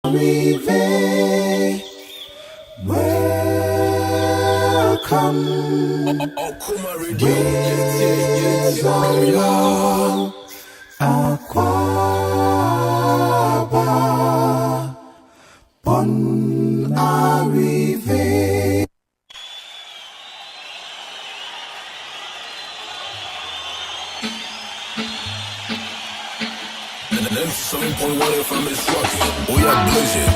Arrive, welcome. With all Aquaba, bon arrive. And the 97.1 FM is rocking. We are blazing.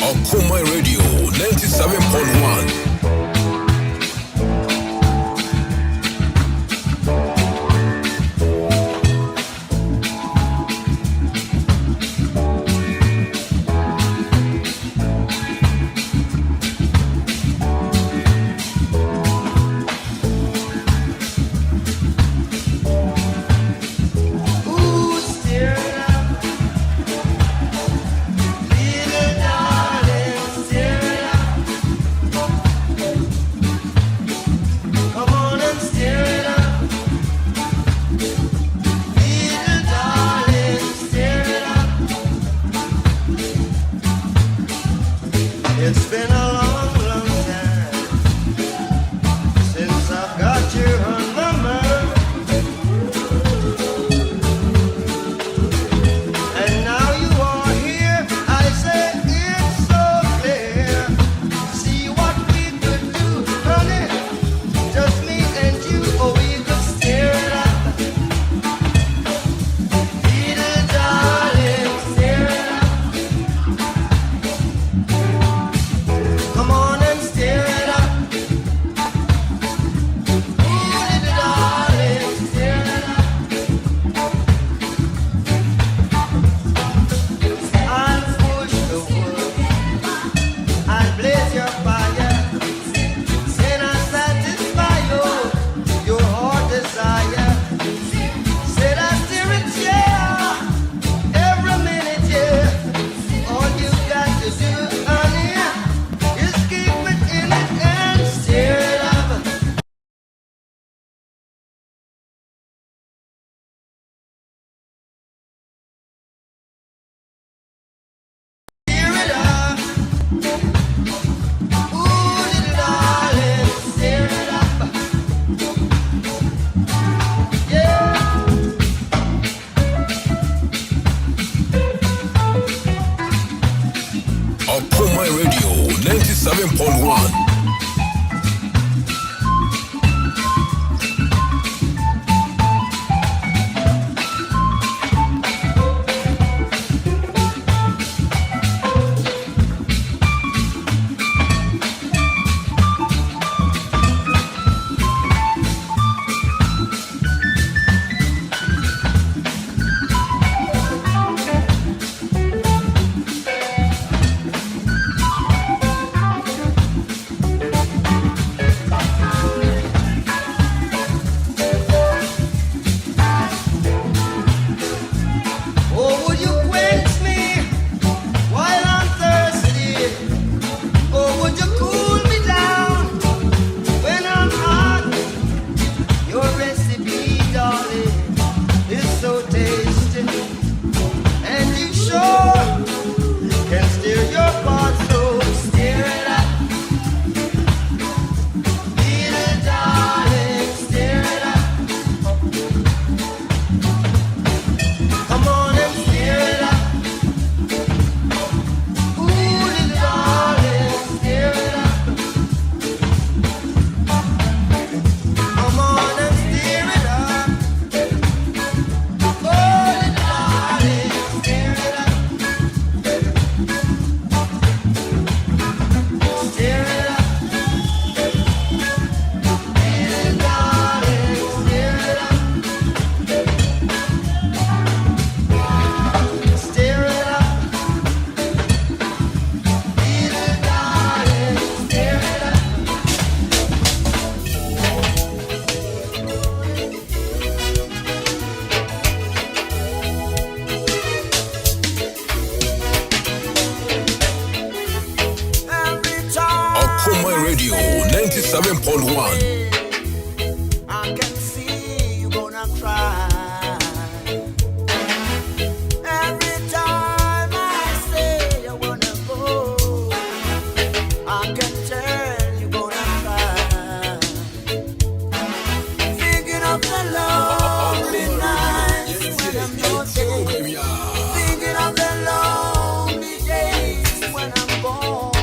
Akuma Radio 97.1. 97.1. I can see you gonna cry. Every time I say I wanna go, I can tell you gonna cry. Thinking of the lonely nights when I'm not there. Thinking of the lonely days when I'm gone.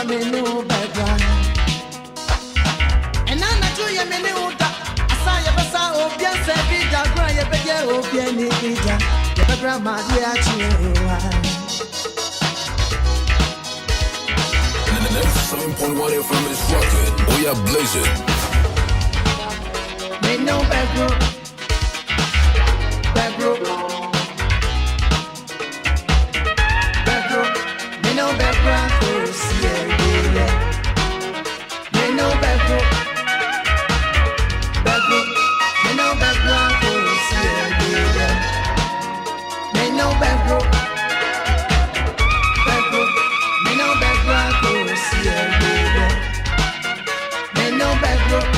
me new background. And I'm not sure you me new that. I saw you best out bien say bija gra you be get up bien ni bija. You be grandma dia chiwa. 7.1 FM is rocking. We are blazing. Me no background. Background. Background. Me no background. Yeah. Me no background. Background. Me no background. Yeah. Me no background. Background. Me no background. Yeah. Me no background.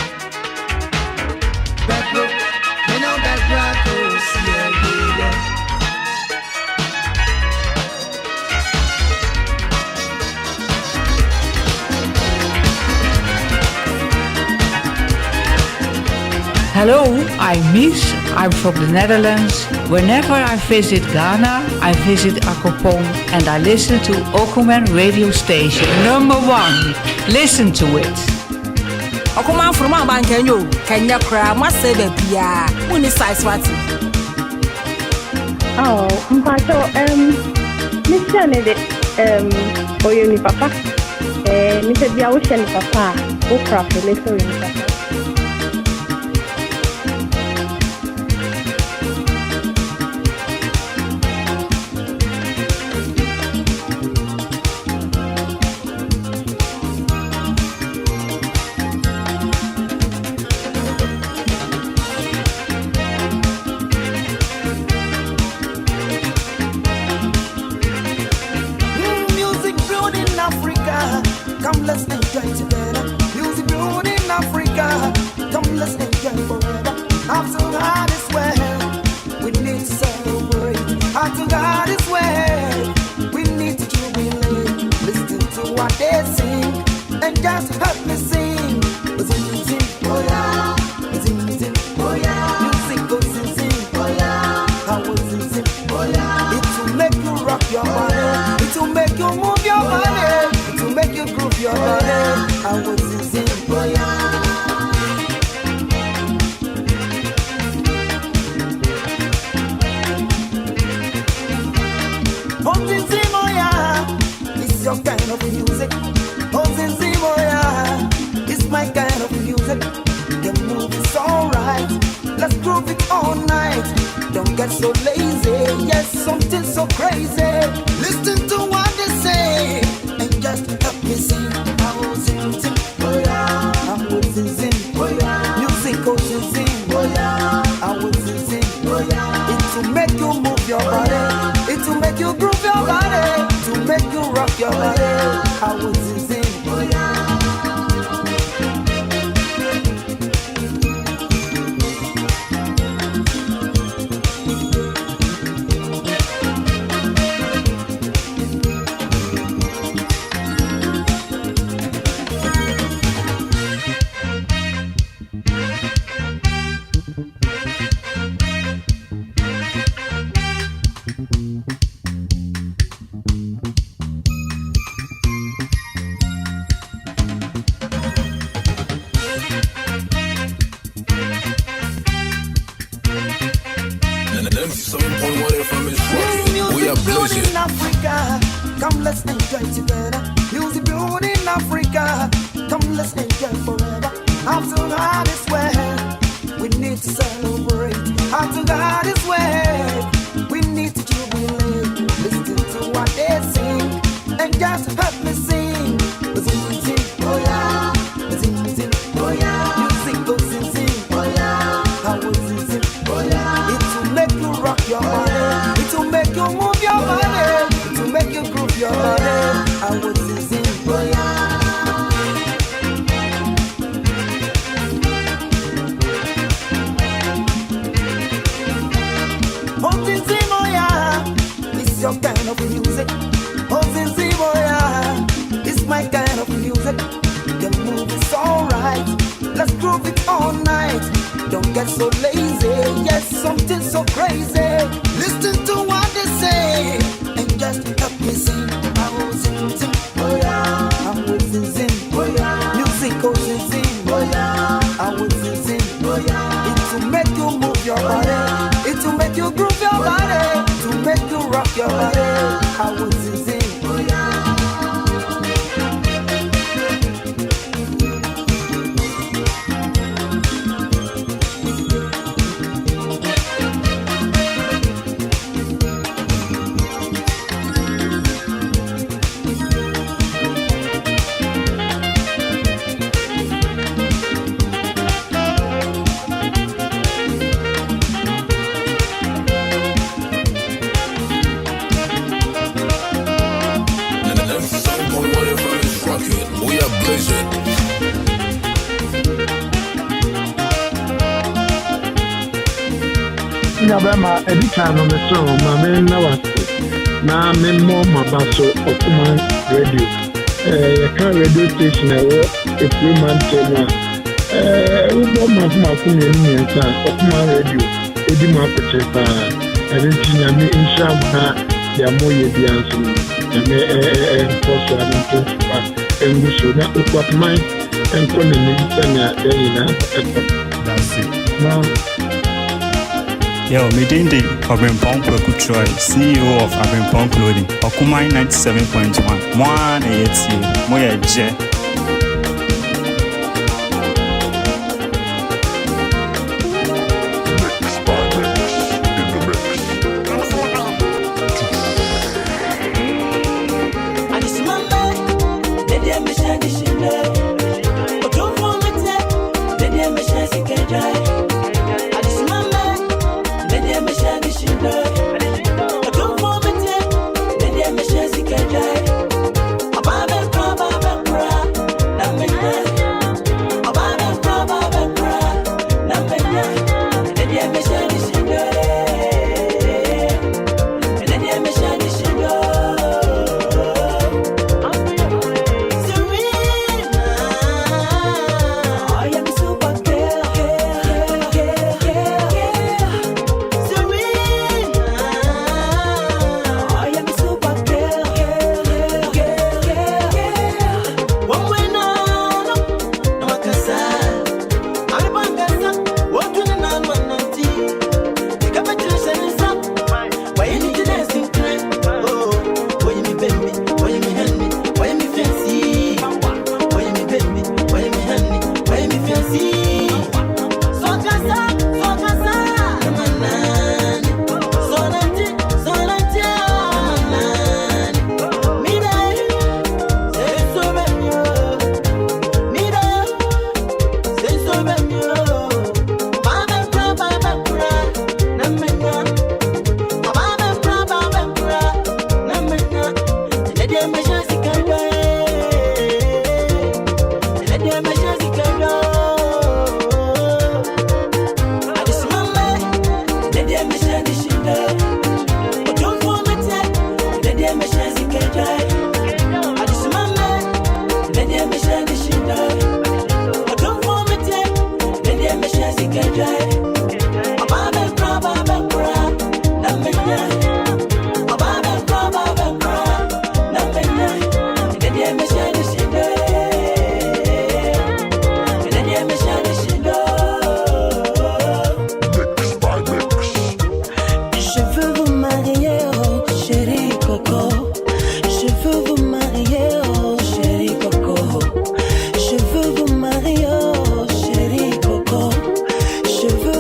Background. Me no background. Yeah. Hello, I'm Mies. I'm from the Netherlands. Whenever I visit Ghana, I visit Akopong and I listen to Okuman radio station #1. Listen to it. Okuman from Abankanyo, Kenya Kra, must say that when is size what? Oh, mpacho, Mr. Nede, oyo ni papa. Mr. Bia wo ni papa, wo craft le so ni papa. Music brewed in Africa, come let's enjoy together. Music brewed in Africa, come let's enjoy forever. After God is well, we need to celebrate. After God is well, we need to jubilate. Listen to what they sing and just help me sing. Zing zing, oh yeah. Zing zing, oh yeah. Music goes zing zing, oh yeah. How was zing zing, oh yeah. It will make you rock your body. It will make you move your body. It will make you groove your body. I was zing zing, oh yeah. Oh zing zing, oh yeah. It's your kind of music. Oh zing zing, oh yeah. It's my kind of music. The move is alright. Let's groove it all night. Don't get so lazy. Yes, something so crazy. Listen to what they say and just help me sing. I will zing zing, oh yeah. I will zing zing, oh yeah. Music goes zing zing, oh yeah. I will zing zing, oh yeah. It will make you move your body. It will make you groove your body. It will make you rock your body. I will zing zing, oh yeah. And 7.1 FM is rocking. We are Music brewed blazing. in Africa, come let's enjoy together. Music brewed in Africa, come let's enjoy forever. After God is well, we need to celebrate. After God is well, we need to jubilate. Listen to what they sing and just help me sing. Zing zing, oh yeah. Zing zing, oh yeah. Music goes zing zing, oh yeah. How was zing zing, oh yeah. It will make you rock your body. It will make you move your body. It will make you groove your body. I was zing zing, oh yeah. Oh zing zing, oh yeah. It's your kind of music. Oh zing zing, oh yeah. It's my kind of music. The move is alright. Let's groove it all night. Don't get so lazy. Yes, something so crazy. Listen to what they say and just help me sing. I will sing, sing, oh yeah. I will I was sing. Nyabema edika no meso mame na wase na memmo mabaso Okuma radio ya radio station ewo Efuman Tema ubo mafuma kunu ni nsa Okuma radio edi ma pechepa editi na me inshallah ya moye biansu na me poso na tonsupa enguso na ukwatman enkone ni tsanya deyina that's it now. Yo, Midindi, Abrimpong Kwekutroy, CEO of Abrimpong Clothing, Okuma 97.1. Mwana yeti, moya je. Je veux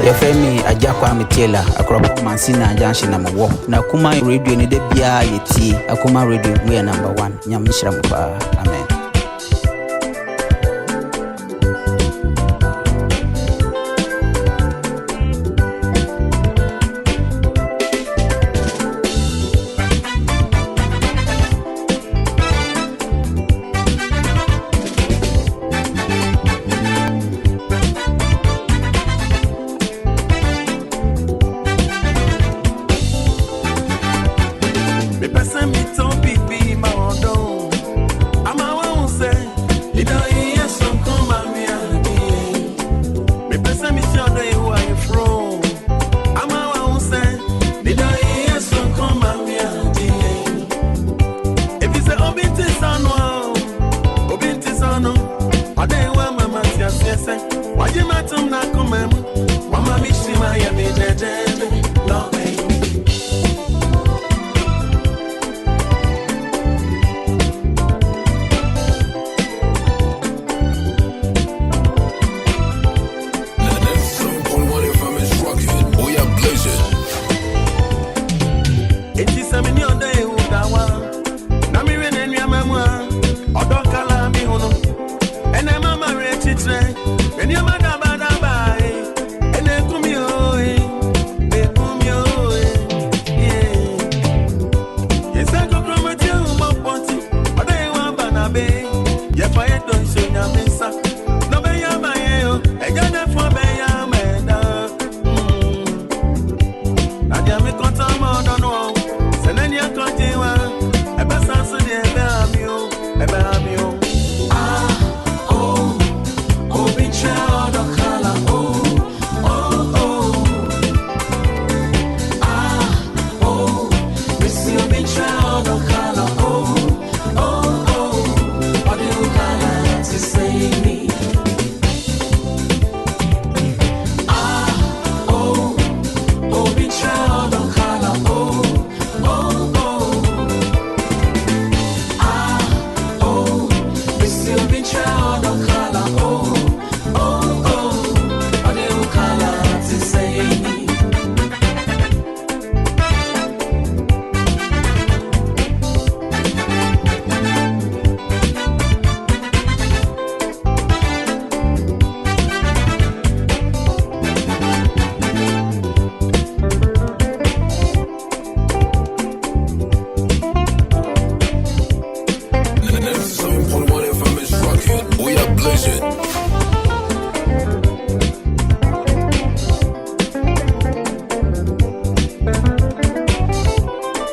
Yefemi Ajakwa Mitiela, Akropo Mansina Junction number 1. Na Kuma radio ni de bia yeti. Akuma radio we are number 1. Nyamishra mpa. Amen.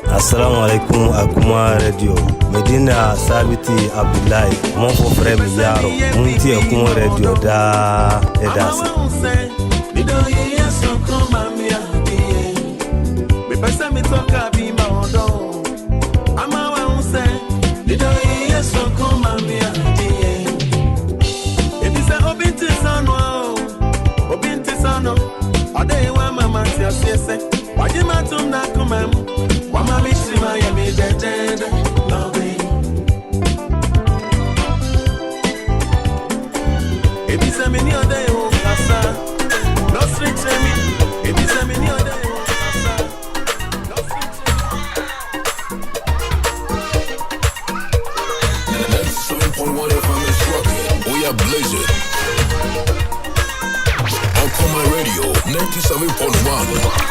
Assalamu alaikum Akuma Radio. Medina Sabiti Abdullahi. Mon frère Yaro. Munti Akuma Radio da edasi. Radio 97.1.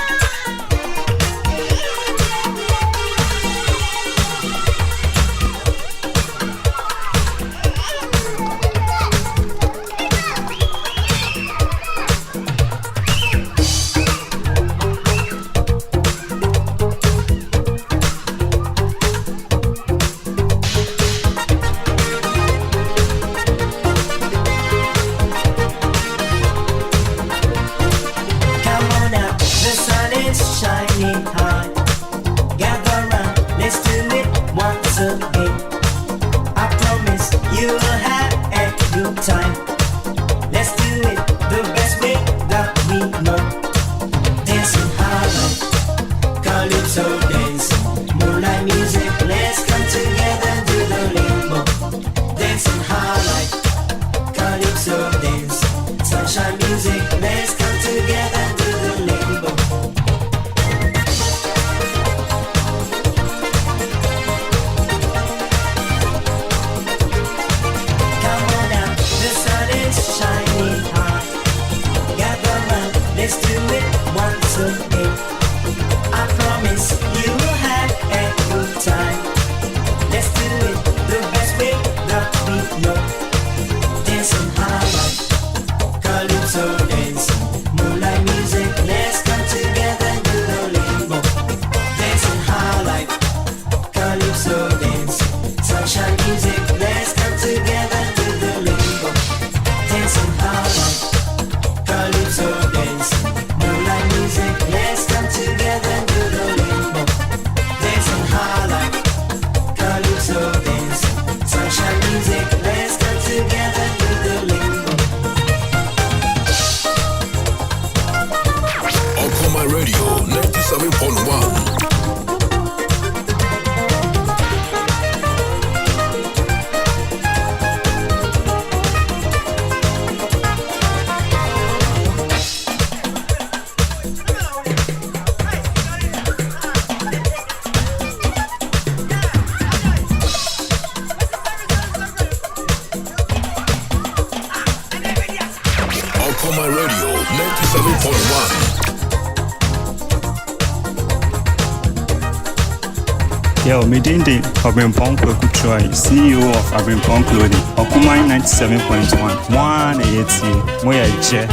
The sun to it. I promise you will have a good time. Let's do it the best way that we know. Dancing high life, calypso dance, moonlight music. Let's come together and do the limbo. Dancing high life, calypso dance, sunshine music. Let's come together and do the limbo. Dancing high life, calypso dance, moonlight music. Let's come together and do the limbo. Dancing high life, calypso dance, sunshine music. Let's come together and do the limbo. Okuma Radio 97.1. Okuma Radio 97.1. Yo, Medindi Abimpong Kwekuchoi, CEO of Abimpong Clothing, Okumai 97.1. One AT, Moya Je.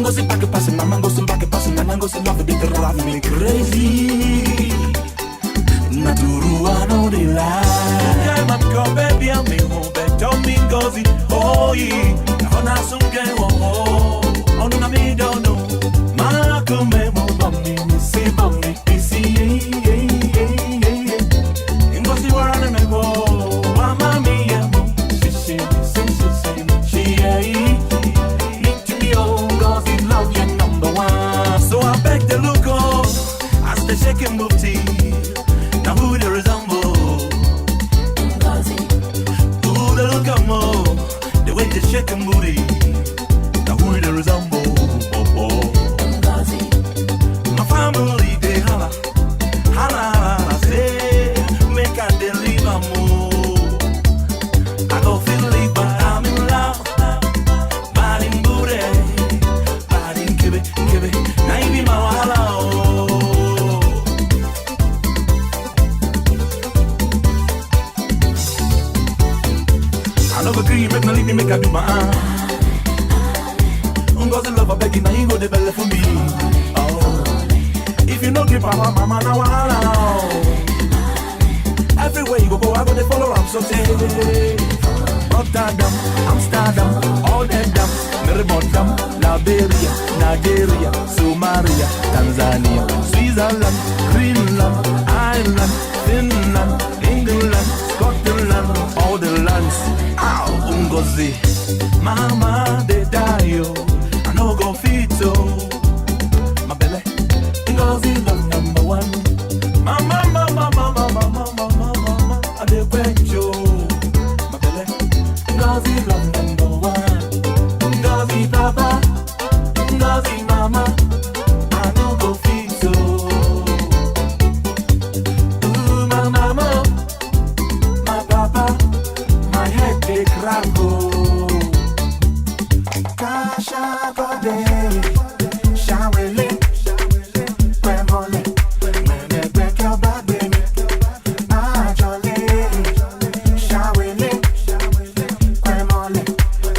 Ngozi back passing, mama, go some back passing, and go see love they drive me crazy. Naturu I know the lie. I'm a girl, baby, I'm a home, but don't mean gozy. Oh, yeah. On a some game, oh, on a me don't know. My come, mommy, see, mommy, see, and go see where I'm go. Mamma mia, she, need to be old, cause he love you number one. So I beg the look up as the shaking booty. Now who they resemble? Who they look at more? The way they shaking booty. Now who they resemble? My family they holla, holla, say make I deliver more. I go feel it, but I'm in love. Bad in booty, bad in kibbe. Now you be my wahala. I love a green, make no leave me, make I do my Ngozi love a begging, now you go the belly for me. Oh, if you know give papa, mama, now wahala. Everywhere you go, I go to follow up, so say Rotterdam, Amsterdam, all them dam, Meribondam, Liberia, Nigeria, Somalia, Tanzania, Switzerland, Greenland, Ireland, Finland, England, Scotland, all the lands. Ow, Ngozi, mama, they die, yo. I know go fit, so my belly, Ngozi love number one. Mama, I dey quench you. My belly, Ngozi love number one. Ngozi papa, Ngozi mama, I know go fit, so my mama, my papa, my head they crackle. Kasha Gode, Shawele, Premole, Mene break your back, baby. Ajole, Shawele, Premole,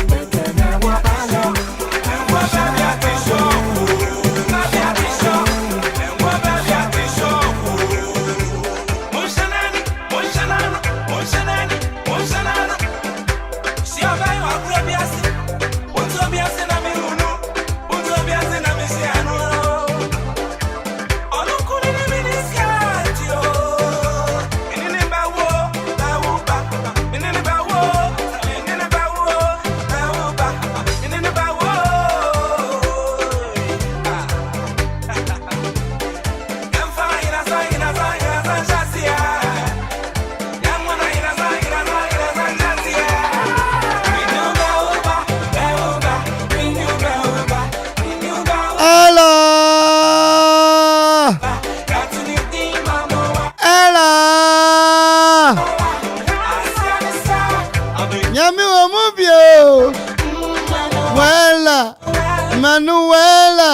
Mene wabalo, Wabaya Tisho, Wabaya Tisho, Wabaya Tisho. Mushanani, Mushanana, Mushanani, Mushanana. Si abai wa kurebiasi. Manuela,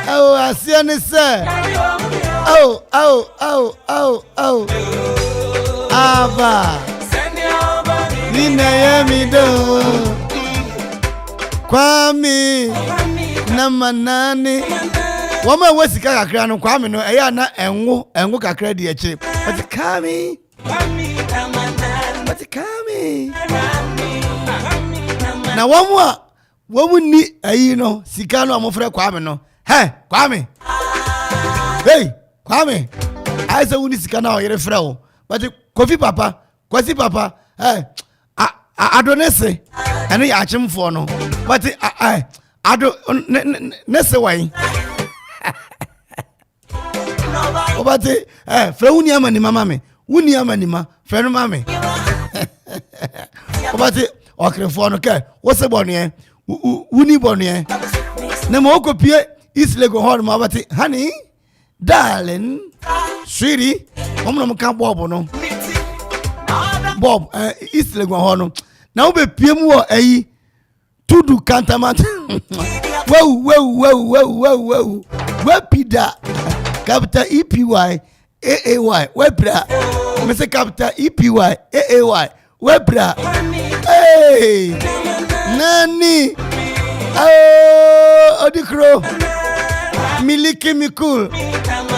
oh, I see any say, oh, Ava, Nina Yamido, Kwame, Namanani, woman was the Kakran, Kwame, no, Ayana, and Wook a credit chip, but the Kami, now one more. What would need a Sicano Amofre Kwame no? Hey, Kwame! Hey, Kwame! I said, we Sicano, you're a fro. But the coffee papa, Quasi papa, hey, I don't say, and I ask him for no. But I don't necessarily. But the Flaunia Manima Mammy, Wunia Manima, friend Mammy. But the Okrephone, okay, what's the bonnier? Uni bonnier. Namoko Pierre is Lego Horn Mavati, honey, darling, sweetie, Omnam Camp Bob, no. Bob, is Lego Horn. Now be Piemo a to do cantamat. Whoa. Wepida, Capital EPY, AAY, Webra, Mr. Capital EPY, AAY, Webra. Hey, Nani, oh, the crow, Miliki Mikul,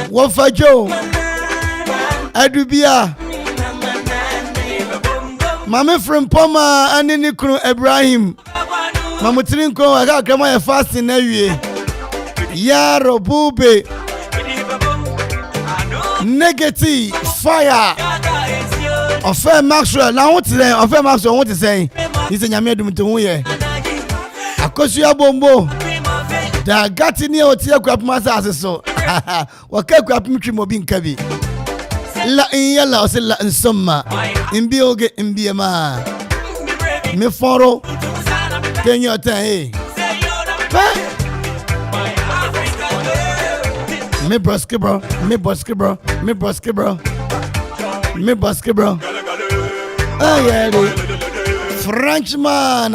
Wofajo, Adubia, Mama from Poma, and Nikru Ibrahim, Mamutrinko, I got my fasting every Yaro Bube, Negative Fire. Offer Maxwell, now what today? Offer Maxwell, what to say? He's a Yamedum to Wuye. Akosia Bombo. Da gati ni otia kwap masa so. Waka kwap mtwi mobin kabi. La inyala o se la nsomma. Imbi oge imbi ma. Me foro. Kenyo tan eh. Me broski bro, me broski bro, me broski bro. Me broski bro. Ah yeah. Frenchman.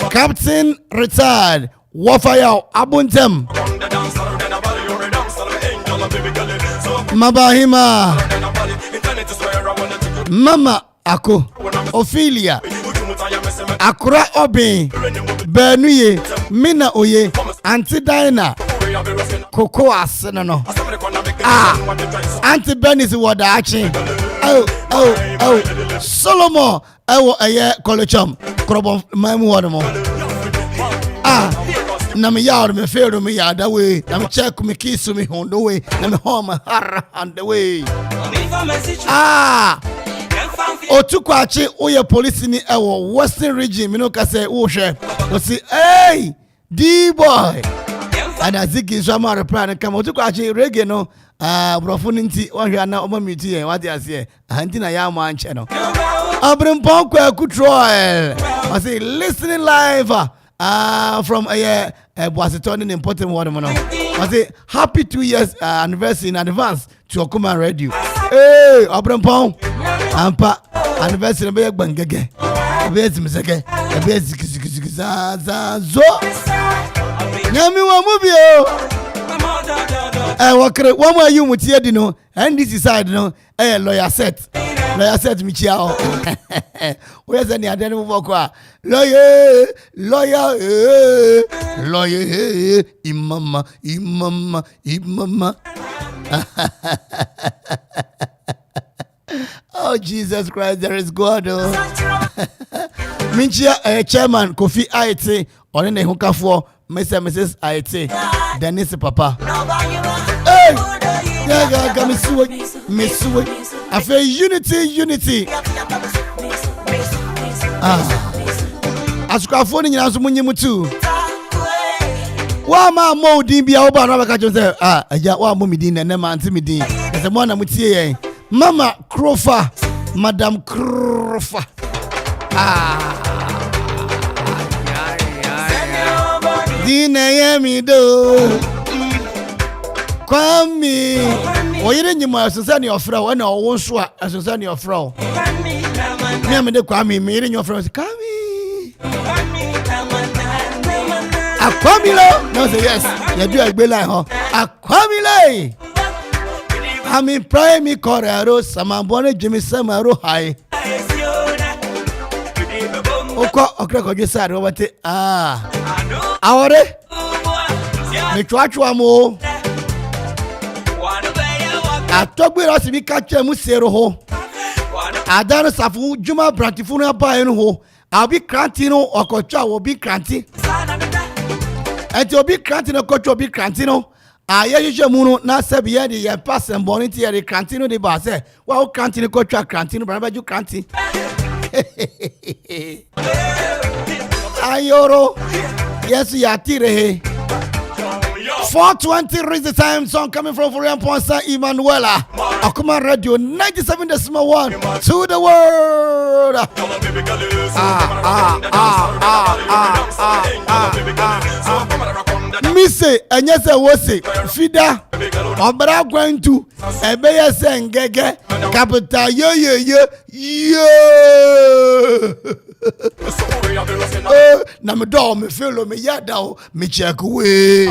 Captain retired. Wafaya Abuntem Mabahima Mama Ako Ophelia Akura Obi Benuye Mina Oye Auntie Diana Coco Asano Auntie Benis Wadachi Oh Solomon Ewo Aye Kolocham Krobon Mamu Wadamo na me yard me fair me yard away na me check me kiss me on the way na me home on the way otukwachi oye police ni ewo Western region me no ka say wo hwe o say hey D-boy and aziki so ma reply na kam otukwachi reggae no brofo nti wo hwe na o mute yen wade ase anti na ya ma anche no abrempon kwa kutroel I say listening live from Boaseton an important one. I say happy 2 years anniversary in advance to Okuma Radio. Hey, Abrempon, Ampa anniversary be bangage. Be zimseke, be zo. Nyami wa mubio. Wakre one more you mutie di no, and this side no, lawyer set mi chiao. Where's any identity for lawyer, imama. Oh Jesus Christ, there is God. Minchia chairman Kofi Aite on the hookah for Mrs. Aite, Dennis Papa. Hey, yeah, Miss I feel unity. Asukafo ni nyina so munyimu tu. Wa ma mo din bia wo ba na baka jo say aja wa mo midin na ma anti midin. Ese mo na mutie yen. Mama Krofa, Madam Krofa. Dina yemi do. Kwami. Oyire nyima asosani ofra wo na owo so a asosani ofra wo. Me am de kwami me yire nyofra kwami. Akwamilo. No say yes. You do a line ho. Akwamile. Ami prime mi korero samambone Jimmy Samaro high. Oko okre ko jesare wo bate awore. Me twatwa mo. Atogbe ro si bi ka chemu sero ho. Adano safu juma brantifu na ba enu ho. Abi kranti no okocha wo bi kranti. Enti obi kranti no kocha obi kranti no. Ayehye mu no na sebi ye de ye pass mboni ti ye de kranti no de ba se. Wa o kranti no kocha kranti no bra ju kranti. Ayoro. Yes ya tire. 4:20 is the time song coming from Florian Ponsa Emanuela. Okuma Radio 97.1 to the world. Mise enyese wose fida obra gwantu ebeye sengege capital yo na me do me feel me yada o me check we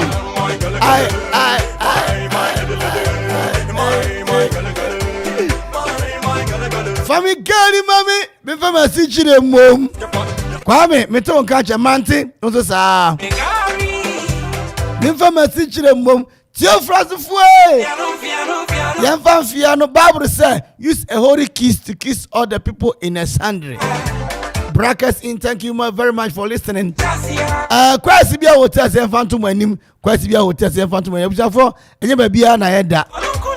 Fami gari mami me fama si chire mom Kwame me ton ka chamante no so sa Nimfa message mom. Tio Frasifue. Yamfa no Bible say use a holy kiss to kiss all the people in a sundry. Brackets in, thank you very much for listening. Kwasi bia hotel say phantom anim, kwasi bia hotel say phantom anim. Before enye babia na yeda.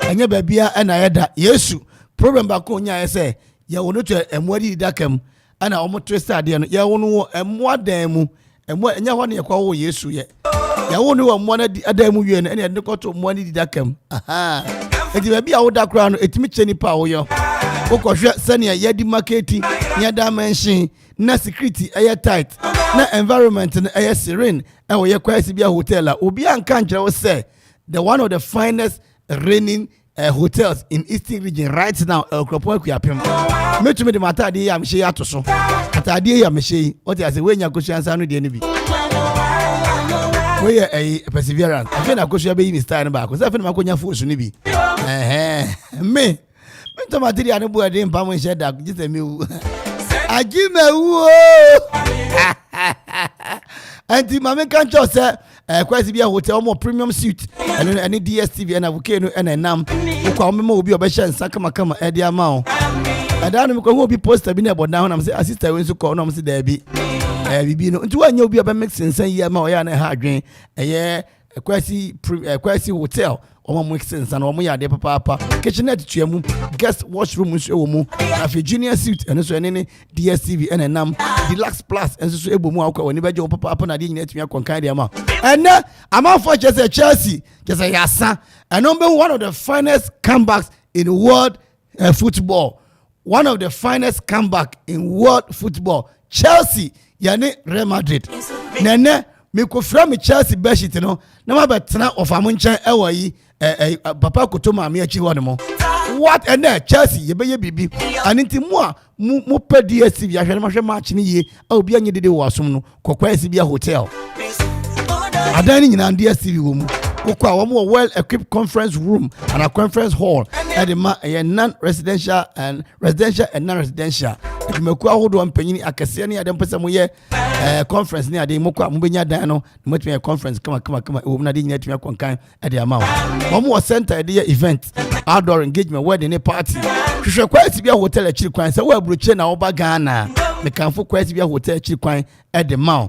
Enye babia na yeda. Yesu problem ba ko nya say ye wono to emwadi dakam ana omo twista de no ye wono emwadan mu enye ho ne yakwa wo Yesu ye. Ya wono wo mo na adam wie no ene de koto mo ni dakam. Aha. Enti babia wo dakra no etimi cheni pa wo yo. Okohwe sene yedi marketing nya dimension na security air tight na environment na air serene e wo ye kwasi bia hotel a obi anka nkere wo say the one of the finest reigning hotels in Eastern region right now Okropon Akuapem metumi de matade ya mhye ato so atade ya mhye what you say we nya kosuansa no de ne bi we ye perseverance afi na kosua be yi style ba ko say afi na makonya force ne bi me Minto material no boy dey mpam nche da gise me wu. Ajimewu. Anti mama kan cho say kwasi bia hotel mo premium suite and DSTV and avocado and enam. Ukwa mo obi obehye nsa kama e dia ma o. Adanu ko obi poster bi na ebo down am say assistant we nso ko no am say da bi. Bibi no nti wanya obi obe mix nsan yi ma o ya na ha adwen eye kwasi hotel. Omo mix nsa na omo ya de papa kitchenette tuamu guest washroom nso ewomu afi junior suite eno so ene DSTV ene nam deluxe plus enso so ebomu akwa woni beje papa na de nyina tumi akonkan de ama ene ama for Chelsea just yasa and number one of the finest comebacks in world football, one of the finest comeback in world football. Chelsea yani Real Madrid nene me ko fra me Chelsea beshit no na ma betena of amunchan ewo yi papa kotoma me achi ho ne mo what and Chelsea ye be ye bibi aninti mu pe DSTV ahwe ma hwe match ni ye obi anye dede wo asom no kokwa SB hotel adan ni nyina DSTV wo mu kokwa wo mo well equipped conference room and a conference hall at the non residential and non-residential meku ahodo ampanyini akase ne adem pese mo ye conference ne ade mokwa mo benya dan no motwe conference kama wo na de nyina tumi akonkan ade ama wo mo center de event outdoor engagement wedding ne party hwehwe kwati bia hotel akiri kwan se wo abroche na wo ba Ghana me kanfo kwati bia hotel akiri kwan ade ma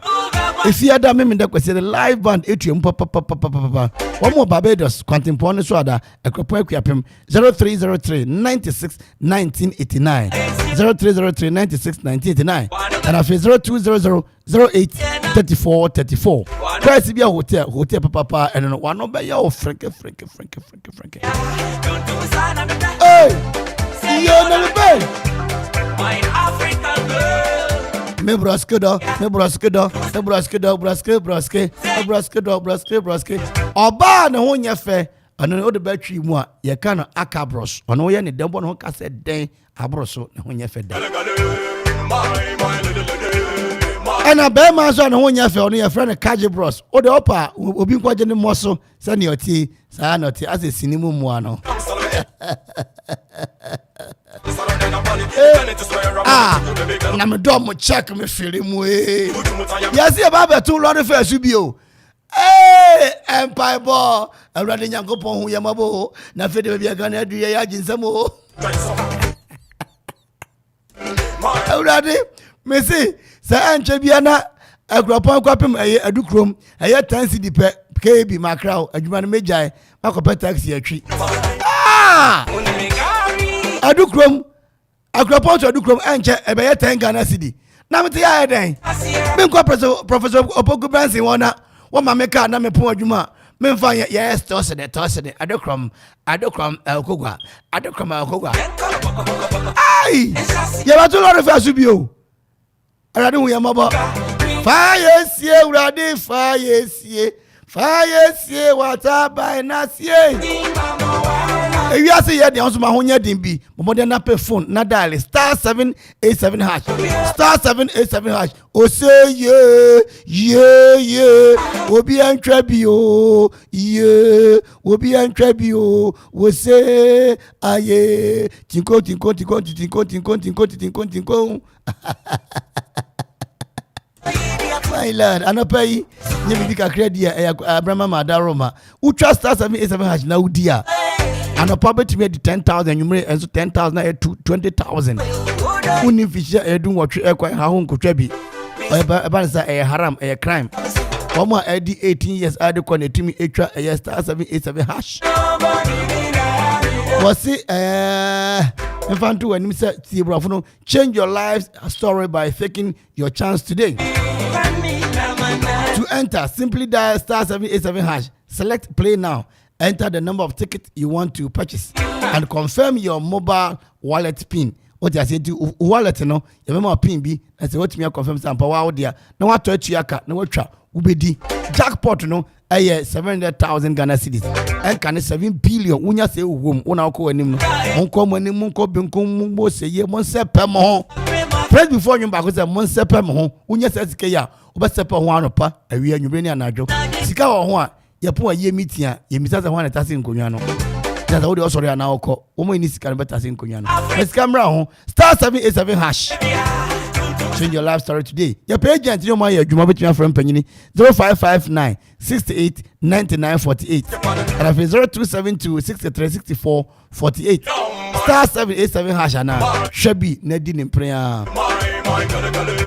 if you ada me da kwese the live band etuem papa one more Barbados Quantum ne so ada Okropon Akuapem 0303 96 1989 0303 96 1989 and after 0200 08 34 34 kwasi bia hotel papa and no one be your frank hey you know the my African girl me broske oba na ho nya fe ono de batwi mu a ye ka no akabros ono ye ne dembo no ka se den abroso na ho nya fe den ana be ma so na ho nya fe ono ye friend kaje bros o de opa obi nkwaje ne moso se ne oti sa na oti ase sinimu mu ano na me do mo check me fere mu yes e ba be to lord first bio empire ball awrade nyankopon hu yamabo na fede bia Ghana adu ye ya jinsamo awrade me say sa anche bia na Okropon Akuapem adukrom tansi dipe KB makrao adwuma no mejai makopɛ taxi atwi adukrom Okropon to adukrom anche ebe 10 Ghana cedi na mete ya den me nko professor Opoku Branson wona wo ma me ka na me pon adwuma me mfa yes toss the adukrom okogwa ai ye ba to lori fa subio arade hu yamabo fire sie urade fire sie wata by na sie ewi ase ye de onso ma honya din bi momode na pe phone na dial *787# *787# o say ye obi antwa bi o ye obi antwa bi o wo say aye tinko My lord, anopai nye bibi kakra dia Abraham Madaroma. Ultra star 787 hash na udia. Anopa betime di 10,000 numere enso 10,000 na 20,000. Uni fisha edun watwe ekwan ha ho nkotwa bi. Eba nsa haram crime. Omo edi 18 years ade konetimi etwa star 787 hash. Wasi Infantu when Mr. Tibrafuno, change your life's story by taking your chance today. To enter, simply dial star 787 hash. Select play now. Enter the number of tickets you want to purchase and confirm your mobile wallet pin. What you say to wallet no, you remember pin B and say what me confirm some power out there. No what to yaka, no what tra ubedi. Jackpot no 700,000 Ghana cedis. And can 7 billion unya say wom una ko anim no. Onko mo anim ko benko mo say ye mon sepe mo. Press before you back say mon sepe mo. Unya say sika ya, obesepe ho anopa, awi anwure ni anajo. Sika wo ho a ye po ye meeting a ye misa say ho na tase nkonwa no. That's all the sorry na oko. Omo ni sika na betase nkonwa no. Let's camera ho star 787 hash. Change your life story today. Your page agent you my adwuma between from panyini 0559 68 99 48 and if 0272 63 64 48 star 787 hash na shebi na di ne prayer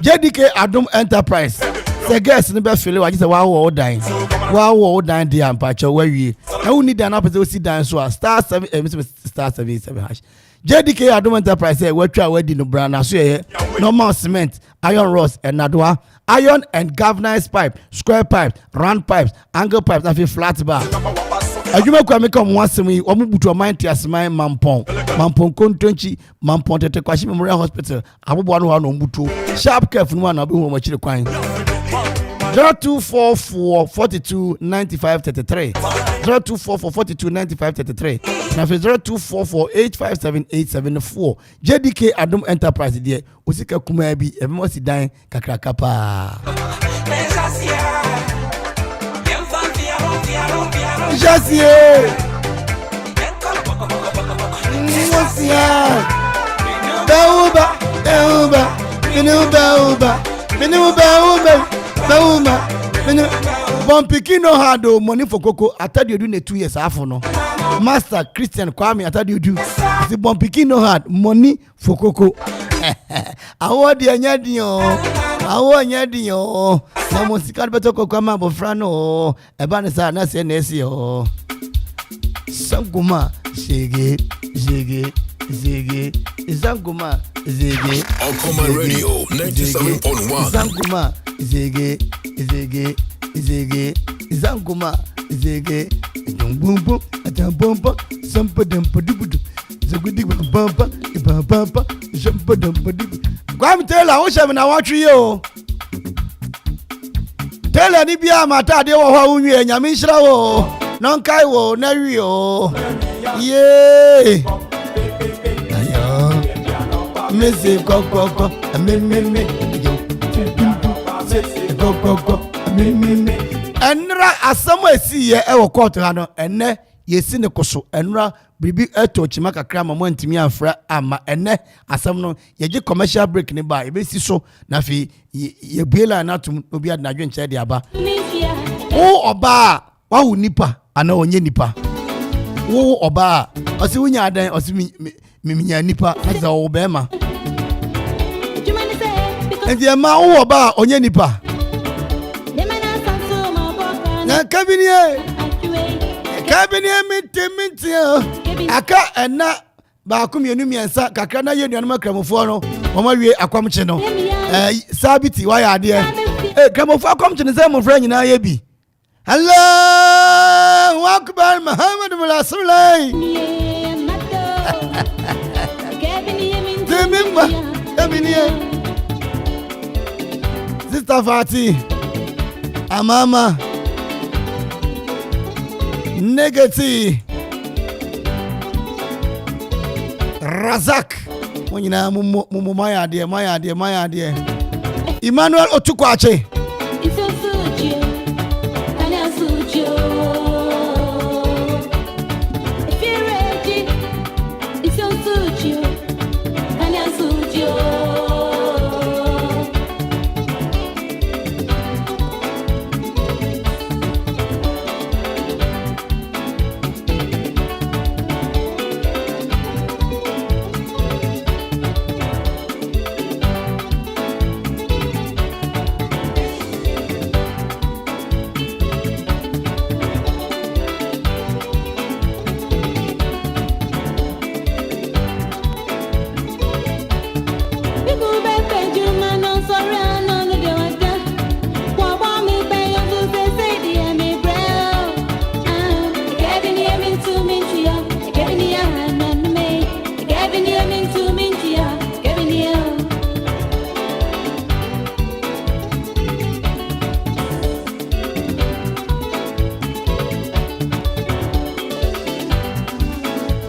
JDK Adom Enterprise say guys no be feel wa just wa wo dan dey ampacho wa wi na we need an opposite see dan so star 787 hash JDK Adom Enterprise say we try we di no brand na so ye normal cement iron rods and nadwa iron and galvanized pipe square pipe round pipes angle pipes and flat bar adwuma kwa me come wasem yi omubutu mind tiasman mampon kontonchi mampon tete kwashi memorial hospital abobo no no mbutu sharp care funu na obi ho ma chire kwan 0244 42 95 33 0244 42 95 33 na 0244 857 874 JDK Adom Enterprise there osika kuma bi ebemo sidan kakraka pa Jasie Mosia Bauba Bompiki no had money for cocoa. I thought you do 2 years after no. Master Christian Kwame, I thought you do. The Bompiki no had money for cocoa. I want the Anyadio. I want Yadio. No musical better cocoa bofrano. Ebanesa na senesio. Sanguma, Ziggy. Zanguma, Ziggy. Okuma Radio 97.1. Zanguma, Ziggy. Zanguma, Ziggy. Bumbo, Adambomba, Sampadampa, Zagudi Bumpa, Ibamba, Jampadampa. Come tell her, what's I watch you. Tell her, Nibia Mata, de Wahu, and Yamishra, non Kaiwo, Nario. Yay! Missy Coco, a me. Enra asama si ye e court ha no enne ye si ne koso enra bibi eto chimaka kra mama ntimi afra ama enne asam no ye gi commercial break ne ba e be si so na fi ye buela na tum obi ad na dwenche de aba wo oba wa hu nipa ana onye nipa wo oba osi wunya adan osi minya nipa na za wo be ma e ma wo oba onye nipa na kabinie minti aka ena ba akumienu miensa kakra na ye nuanu makramofo no mama wie akwamche no sabiti wa ya ade kramofo akwamche ne se mo fra nyina ye bi Allahu akbar Muhammad rasulullah kabinie Sister Fati Amama Negati Razak Monyina mumu maya de Emmanuel Otukwache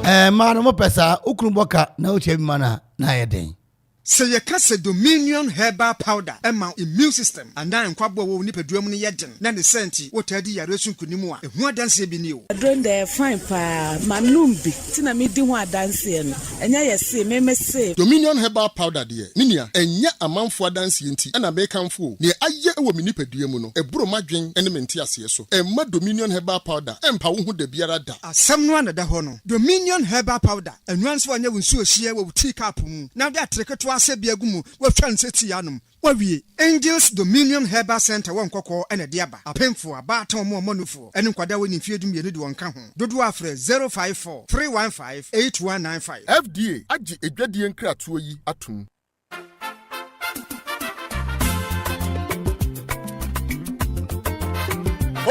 Ma no mo pesa ukunu boka na uche bi mana na yeden. Say ye kase Dominion herbal powder ema immune system and then kwabo wo nipadua mu ne yeden na ne senti wo tadi yare sunkunimu a ehu adanse bi ni o adron de fine pa manum bi tina me di ho adanse no enya ye se me se Dominion herbal powder de ninia enya amanfo adanse enti na be kanfo ne aye ewo me nipadua mu no eburo madwen ene mente ase so emma Dominion herbal powder empa wo hu da biara da asem no anada ho no Dominion herbal powder enwanso anya wonsu ohie wo tea cup mu na de atreketo ase biagumu wo twa nseti yanum wawie Angels Dominion Herbal Center won kokko ene de aba apemfo aba ton mo manufo ene nkwada woni mfiedum ye ne de wonka ho dodo afre 054 315 8195 FDA agi edwadie nkratoɔ yi atum.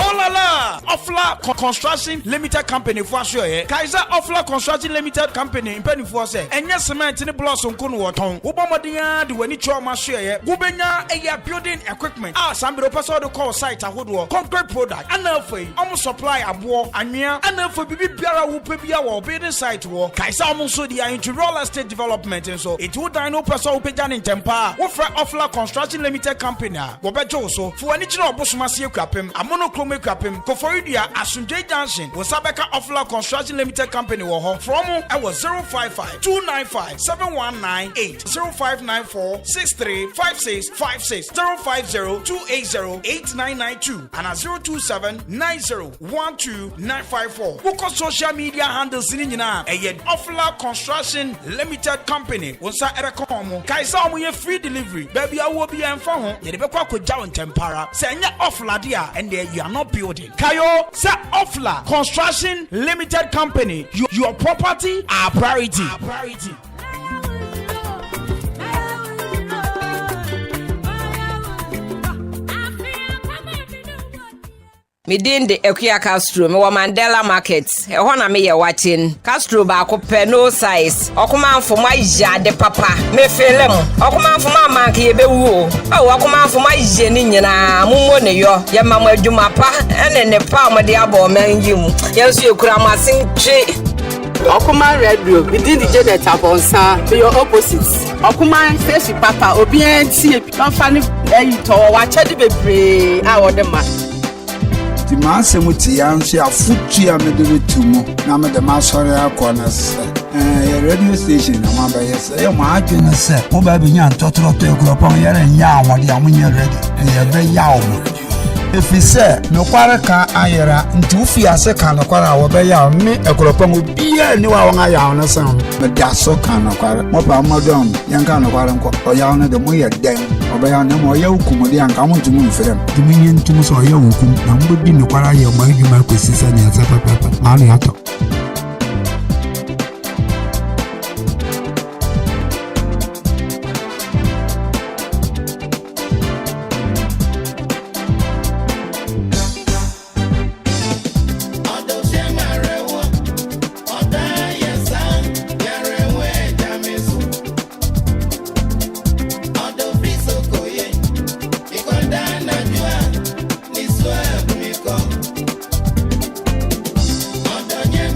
Oh la la! Ofla Construction Limited Company for sure. Kaiser Ofla Construction Limited Company in penny for say. Enya cement ni blossom kunu waton. Ubomodia di weni choma share. Gubenya eya building equipment. Sambiro paso do call site ahodo. Concrete product. Anafei. Omo supply abo anwea. Anafei bibi biara wo pebia wo building site wo. Kaiser omo so dia into real estate development and so. It would dino paso wo peja ni tempa. Wo fra Ofla Construction Limited Company. Wo bejo so. Fu ani chira obosuma sie kwapem. Amono Make up him. Koforidia Asunjay Junction was Sabeka Ofla Construction Limited Company wo ho from I was 055 295 7198 0594 635656 050 280 8992 and 027 9012 Woko social media handles in nyina eyed Ofla Construction Limited Company wonsa erekomo kaisa omo ye free delivery baby awo bi emfa ho ye de bekwa ko jaw ntempara se nya Ofla dia and you are not building. Kayo sa Ofla Construction Limited Company. Your property, our priority. Our priority. Me din de Ekuya Castro, me wa Mandela Market. E ho na me ye watching. Castro ba ko pe no size. Okuma mfo ma ya de papa. Me felem. Okuma mfo ma man ke ye be wu. Okuma mfo ma je ni nyina. Mumo ne yo. Ye ma mo adwuma pa. Ene ne pa mo de abo man yim. Ye so ekura masin twe. Okuma radio, we did the Janet Abonsa, be your opposite. Okuma face papa, obi enti, don't funny to watch the baby. I want them. The mass muti ansi afutu ya medere tumo na me de masore akona se radio station na ma ba yes e ma adwene se mo ba bi nya ntotoro to ekropon yere nya awode amunye radio e be ya o efise no kware ka ayera nti ufi ase ka no kware awo be ya me ekropon obi ya ni wa won aya no se me da so ka no kware mo ba modon yanka no kware nko o ya no de mo ye den obe ya no mo ya hukumu de anka mo ntumu mfrem duminye ntumu so ya hukumu na mbo bi no kware ya mo adwuma kwesisa ne asa papa ma no yato Yeah.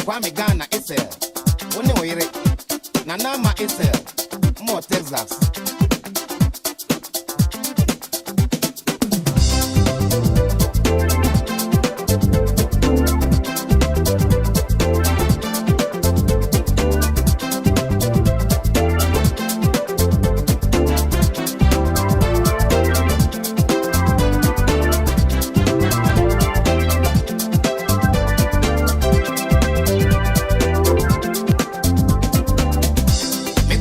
Kwame Ghana Isel, One Wire, Nanama Isel, More Texas. Me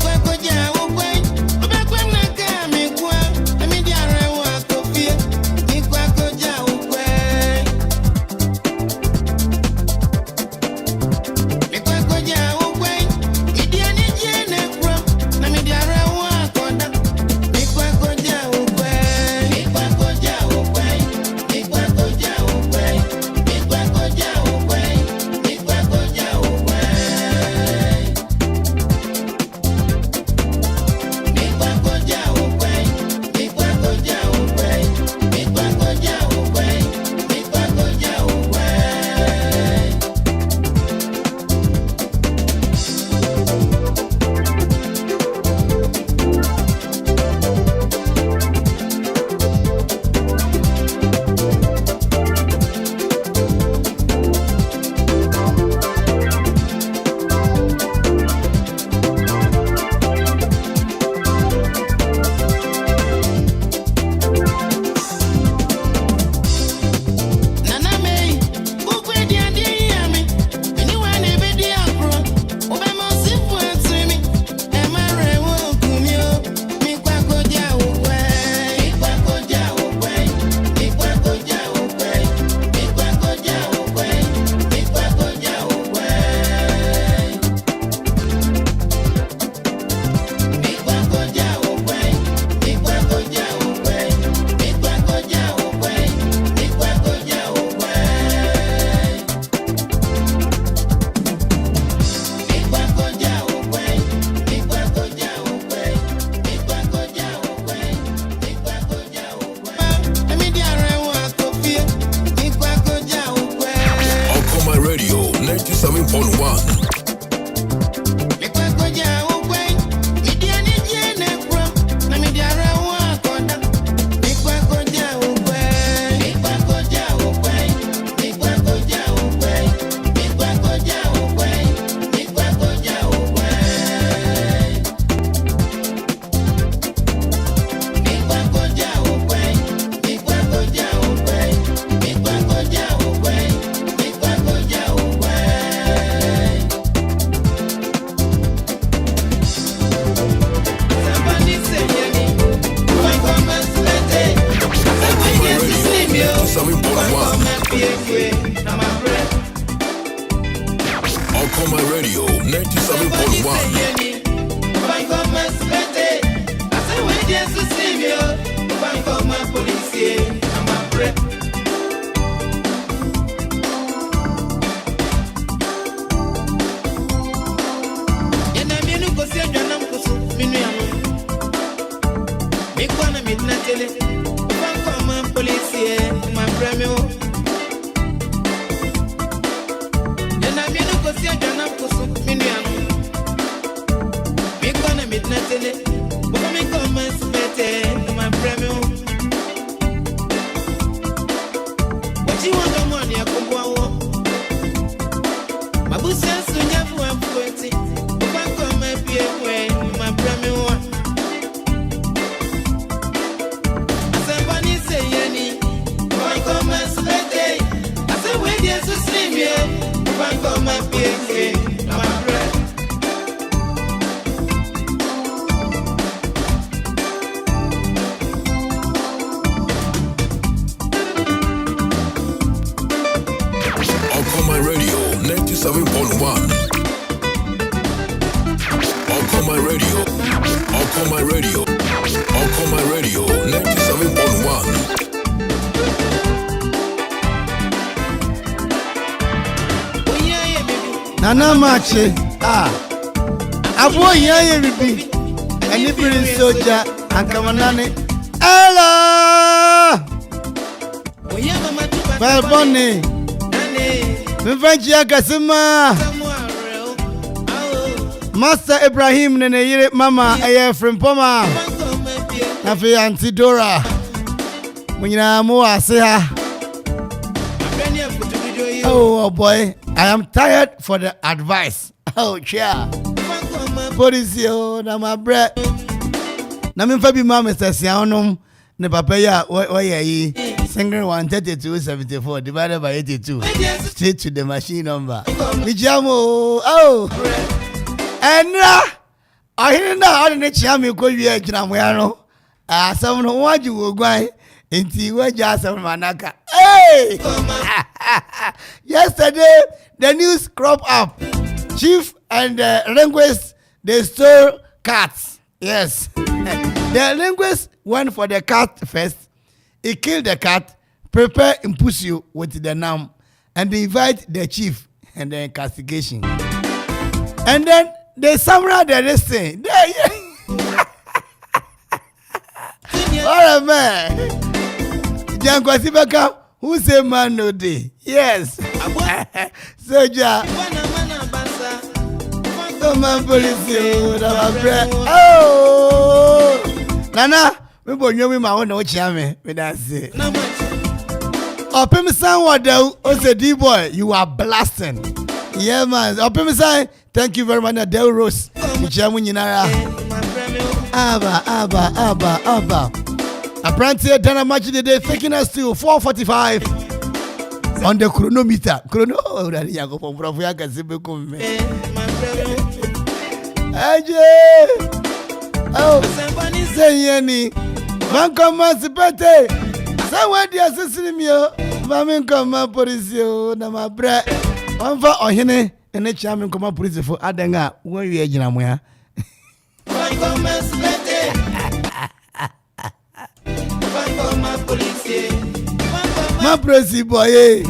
midnight. Come police here, my premium. And I'm in a position to Miniam. Me gonna midnight. Come and spend my premium. What you want the money? I come on. My boss says to you, I'm 40. Come and be away, my premium. Somebody say, Yanni, come and spend it. I said, wait, yes, to sleep here. Come and be away, my breath. Okoma Radio 97.1. Okoma Radio. Okoma Radio. Okoma Radio 97.1. Nana Mache, Abo Yaya Bibi, and you bring Soja and Kamanani. Ella! Well, Bonnie, Vivangia Gasima, Master Ibrahim, Nene, Mama, Aya from Poma, Nafi Auntie Dora. When you are more, say, oh boy, I am tired for the advice. Oh, chair. Police, oh, na my bread. Na me fabi mama station ne papa ya oye single 13274 divided by 82 straight to the machine number. Mi jamo oh. Enra ahina na ade ne chia me ko wie gina moya no. Asam no waju ogwan enti waja asam manaka. Hey! Yesterday the news crop up. Chief and linguist they stole cats. Yes. The linguist went for the cat first. He killed the cat, prepare Impusu with the name, and they invite the chief and the investigation. And then they summarize the listing. All right, man. Jankwasibaka, who say man no day? Yes. Soja. Man police, oh, Nana, we both know we might know Chame. That's it. Opimisan, what the D boy, you are blasting. Yeah, man. Opimisan, thank you very much. Del Rose, Chamunara. Abba. Apprentice Dana Match the day taking us to 4:45 on the chronometer. Oh, that you go from Profiaka Sibukum. Oh, say Yanni, man come Sipete. Say what the assassin me, Mamma come police, na my bread. One for Ohine, and a charming come police for Adenga, where you are, Jinamoya. My pressy boy,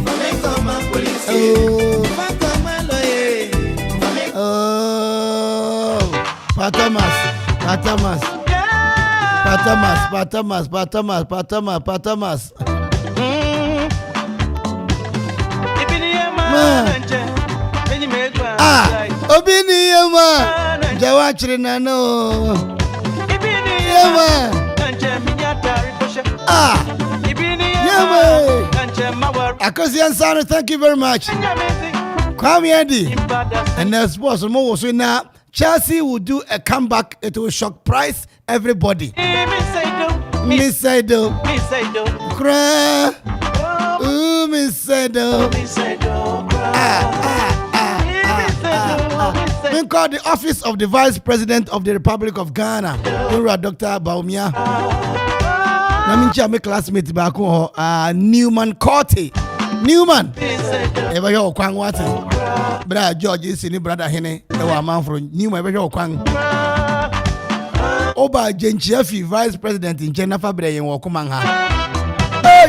oh, Patamas. Obiniyama, Jawachina no. Akosian Sano, thank you very much. Kwame Eddie. And there's sports more so now. Chelsea will do a comeback. It will shock price everybody. Miss Saido. Cry. Ooh, Miss Saido. We call the office of the Vice President of the Republic of Ghana, Dr. Baumia. My classmate back home, Newman Corty. Newman. Ever your Kwang Watson. Brother George is in brother Hene. Ewa man from Newman. Ever your Kwang. Oba Jenchiefi, Vice President in Jennifer Bray and Wakumanga. Hey!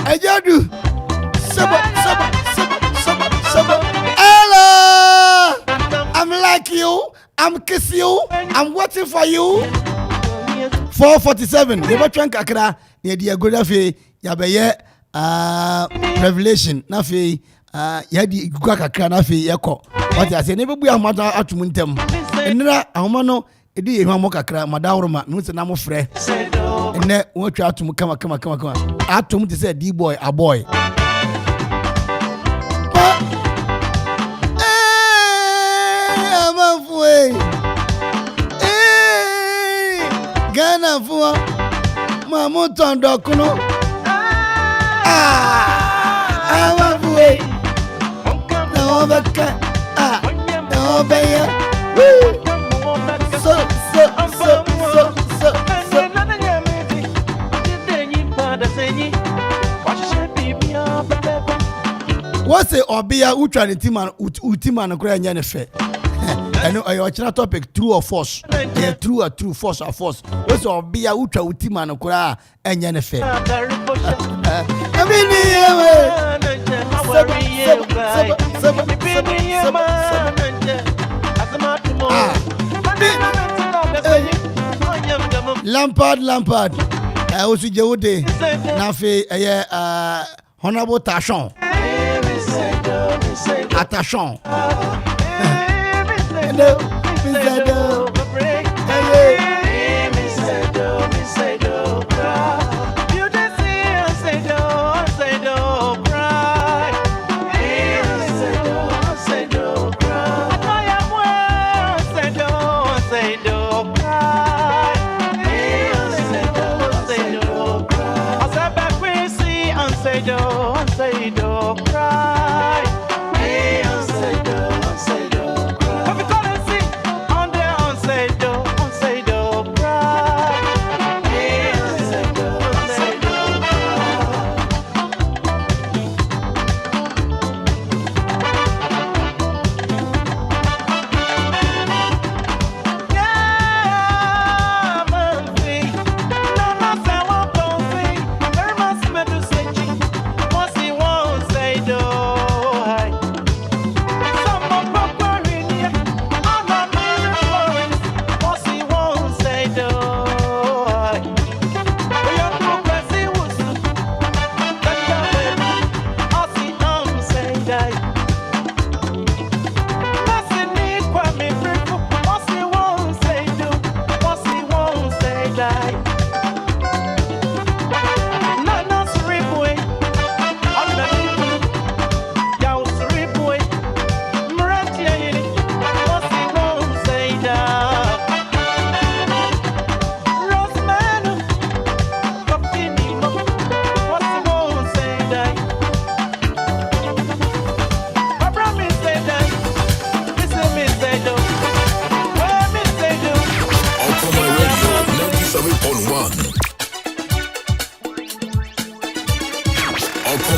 Ajadu! Saba! Hello! I'm like you. I'm kiss you. I'm waiting for you. 4:47 yɛbɛtwɛn kakra na yɛde agoda fe yɛbɛyɛ revelation na fe yɛde gugua kakra na fe yɛkɔ wɔte ase ne bɛbu ahomada atom ntam nnira ahoma no ɛdi yɛ hwamɔ kakra madaworoma me sɛ na mo frɛ ɛnɛ wɔatwa atom kama atom te sɛ D-boy a boy Ghana for Mamu Tondokuno. I'm a boy. No overcut. No bear. So. What's the Obia Utra Utiman Ukrainian affair? I know your channel topic true or false. Yeah, true or true, false or false. What's your be a ultra ultima kura and Yennefe? Lampard. I was with Jode. Nafe, Honorable Tachon. Attachon.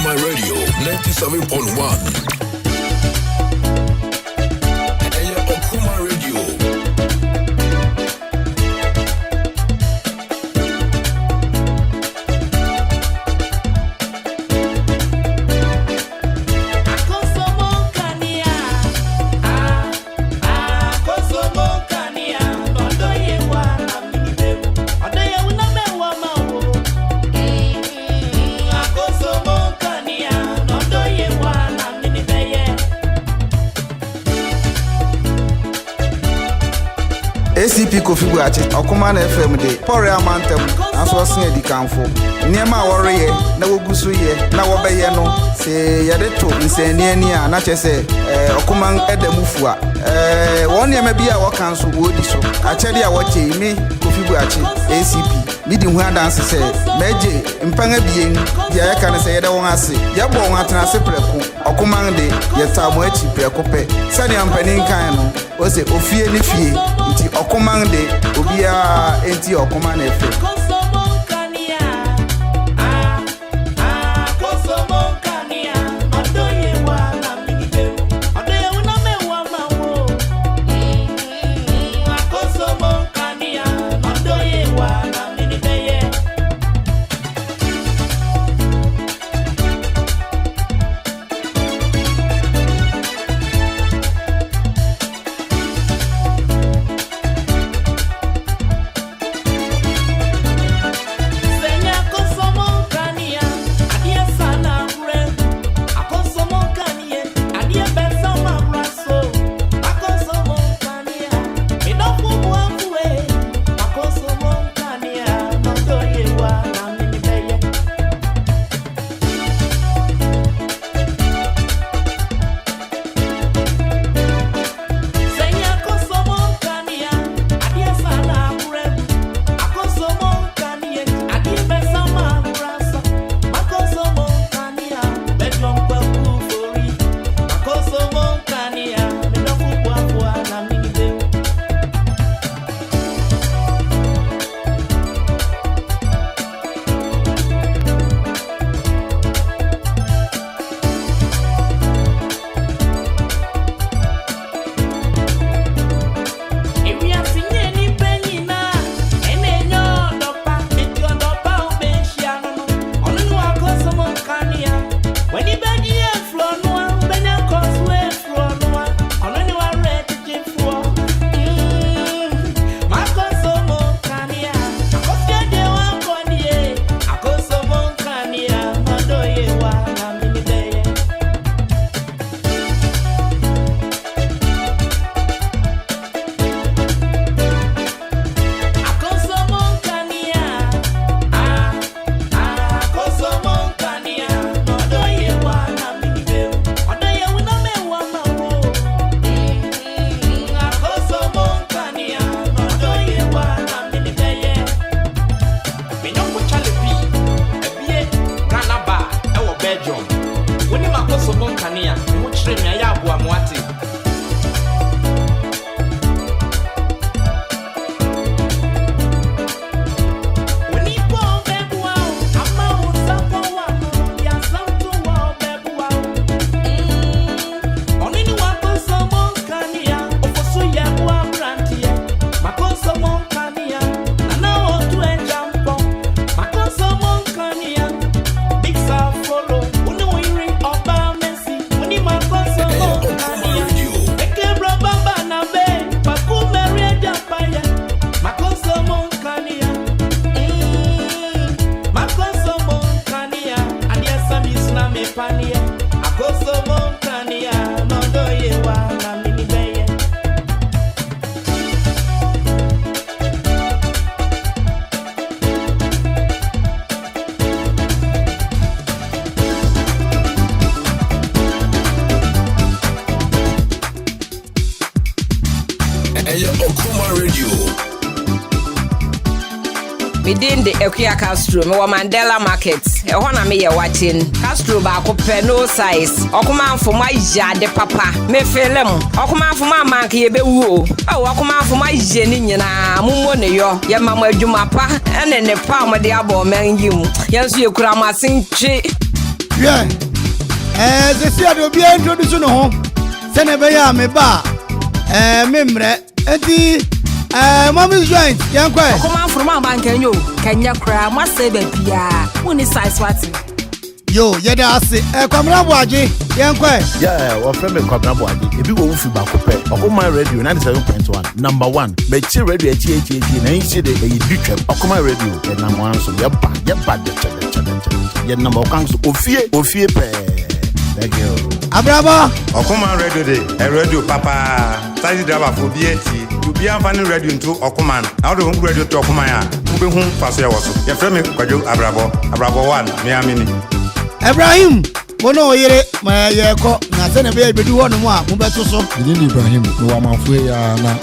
My radio 97.1. Okuma Radio. ACP Kofi Buachi Okuma na FM de Pore Amantem aso sen edikanfo niema woreye na wogusu ye na wobeye no se yede to nsani ani a na chese Okuma edamufu a won niema bia wo kan so wodi so achede a woche mi Kofi Buachi ACP midi hu adanse se meje mpanga bien dia ya kan se yede won ase ye bo won atena se preko Okuma de ye tamo achi preko pe sani ampanin kan no o se ofie ni fie nti Okuma de obia enti Okuma na efe within the Equia Castro, me Mandela Market. E hona me ye watching. Castro ba ko pe no size. Okuma for my de papa. Me fele mo. Okuma for my man ke be wu. O okuma for my jeni nyina. Mumo ne yo. Ye mama adwuma pa. Ene ne pa mo de abo men yim. Ye nso ye kura masin twi. Yeah. Ze si ade obi introduce no ho. Se ne be ya me ba. Memre. Enti Mommy's joint, young boy. Come on from my bank and you. Kenya cry, must say baby. When is size what? Yo, yeah, I say, Kwamra Boaji, young boy. Yeah, our friend Kwamra Boaji. If you go for Bakope, Okuma Radio 97.1, number 1. But you radio HHH, and you see the Okuma Radio, and number 1, so you're bad, you're number 1, so Ofie, thank you. Abraba, Okuma Radio Day, a radio papa, Tazi Drava for BAT. You be a funny radio into Okuman. Out of radio to Okumaya. Who be home for your also. Your friend Kwaju Abrabo 1, Miami. Ibrahim, Mono Yere, my Yako, Nathan Baby, do one more, Mubato. Within Ibrahim, no one of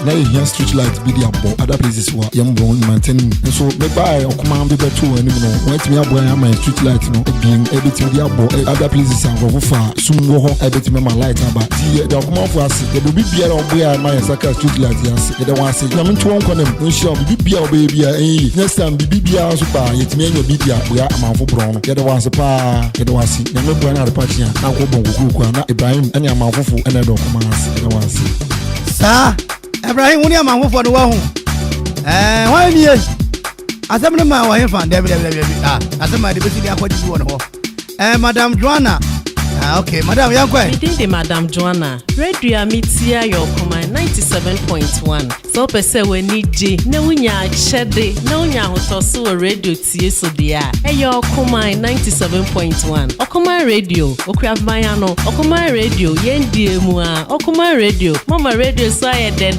now here street lights be the other places were young brown maintaining. And so they buy Okuma be better and you know, wait me up where my street lights no being able to the other places and go far. Soon go home, able to make my light about the Okuma for us. They will be beer on where my Saka street lights. Yes, they don't want to say, I'm into one corner, no shall be beer, baby. Next time, be beer, super, it's me and your beer, we are a man for brown. Get the ones a par, get the ones, never go another party. Now go na Ibrahim any amafufu ene do kuma ase ene wansi sa Ibrahim woni amafufu do wa hu wan ni asem ne ma wa hefa de asem ma de besi de akwaji bi won ho Madam Joanna okay madam yankwa we did Madam Joanna radio amitia your kuma 97.1 so pese we ni je na wunya chede na wunya hotoso radio tie so dia your kuma 97.1 okuma radio okuavmaya no okuma radio yendie mu a okuma radio mama radio so aye de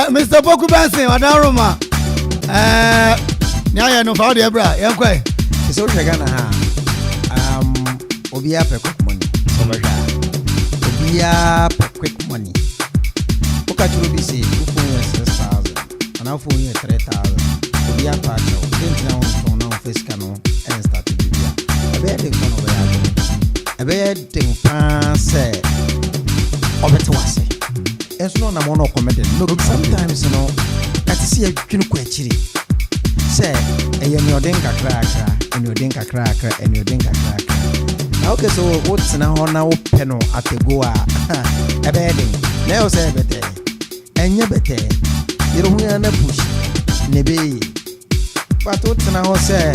Mr. Boku Benson wadaroma Nyaya no fa de bra yankwa so hwega na ha obia pe quick money so hwega obia pe quick money oka churu bi say ufu 6,000 and ufu 3,000 obia pa cho think na on na face kano and start to be abia de kono be abia de pa say obeto wase enso no na mo no comment no sometimes you know that see a twinu ko achiri say eyemi odenka krakra eni odenka krakra eni odenka krakra okay so what's na hona wo peno atego a ebedin na yo say bete enye bete yero hu na push ne be but what's na ho say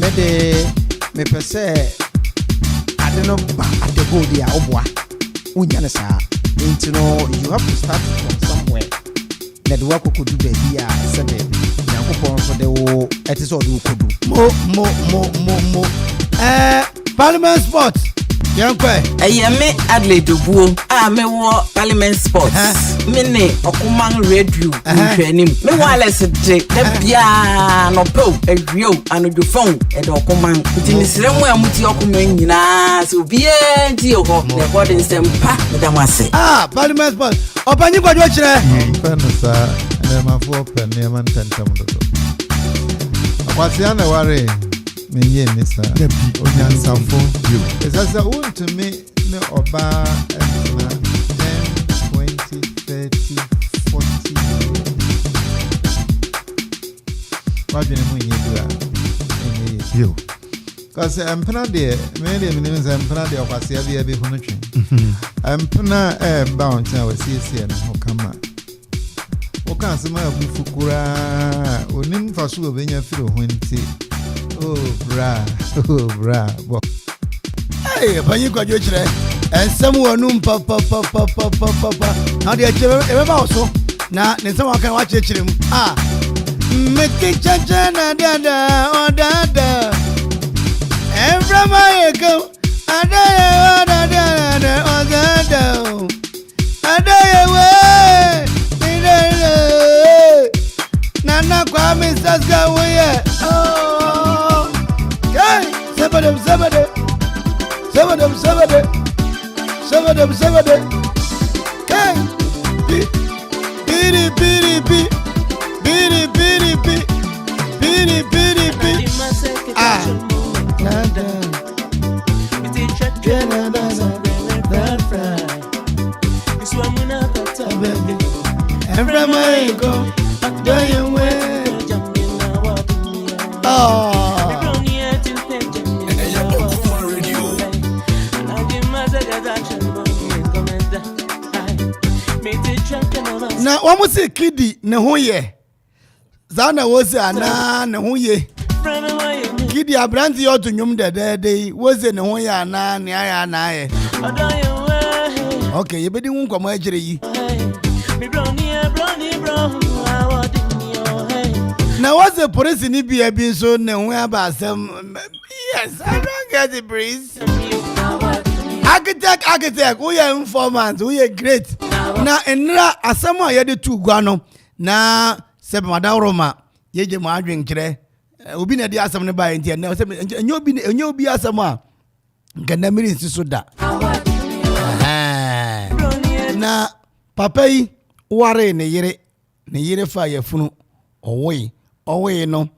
me pese adeno ba atego dia obwa unya na sa you know you have to start from somewhere na do akoko du baby a sebe yakopon so de wo etiso do kodu mo Parliament Sports yankwa me Adelaide Obuo me wo Parliament Sports me ne Okuman Radio nhwanim me wireless de bia no po awio anojo phone e de Okuman tinisire mu amuti Okuman nyina so bia nti ho recording sempa me da wase Parliament Sports opanyi kwadwo kire pensa na mafo pen ne man tantam do akwasi ana ware menye misa onyansafo yo esasa want me ne oba na 10 20 30 40 wabene mu nyedura enye yo cause empana de me de me nse empana de akwasi abia be hunu twen empana bound na wasiese no kama oka sema abufu kura onim faso obenya firi ho nti oh bra bo hey panyi kwadwo kire ensem wonum pa na de kire e ba oso na ne nsem aka wa kire mu meti chacha na dada o dada every my go adaya dada o dada adaya we Nana Kwame Saska we oh okay sebadem okay And from my go, do you win? Oh. Na wɔn si kidi ne ho yɛ saa na wɔsi ana ne ho yɛ kidi aberanteɛ yɛ ɔto nnwom dɛdɛɛdɛ yi wɔsi ne ho yɛ ana ne ayɛ ana ayɛ okay yɛbɛdi ho nkɔmɔ akyerɛ yi na wɔsi polisi ni bia bi nso ne ho aba asɛm yes I don't get the breeze architect who are informant who are great na enra asɛm a yɛde tu gua no na sɛ madawroma yɛgye mo adwen kyerɛ obi na de asɛm ne ba ntia na sɛ enye obi asɛm a nkana miri nsi so da na papa yi ware ne yere fa yɛfunu ɔwoyi no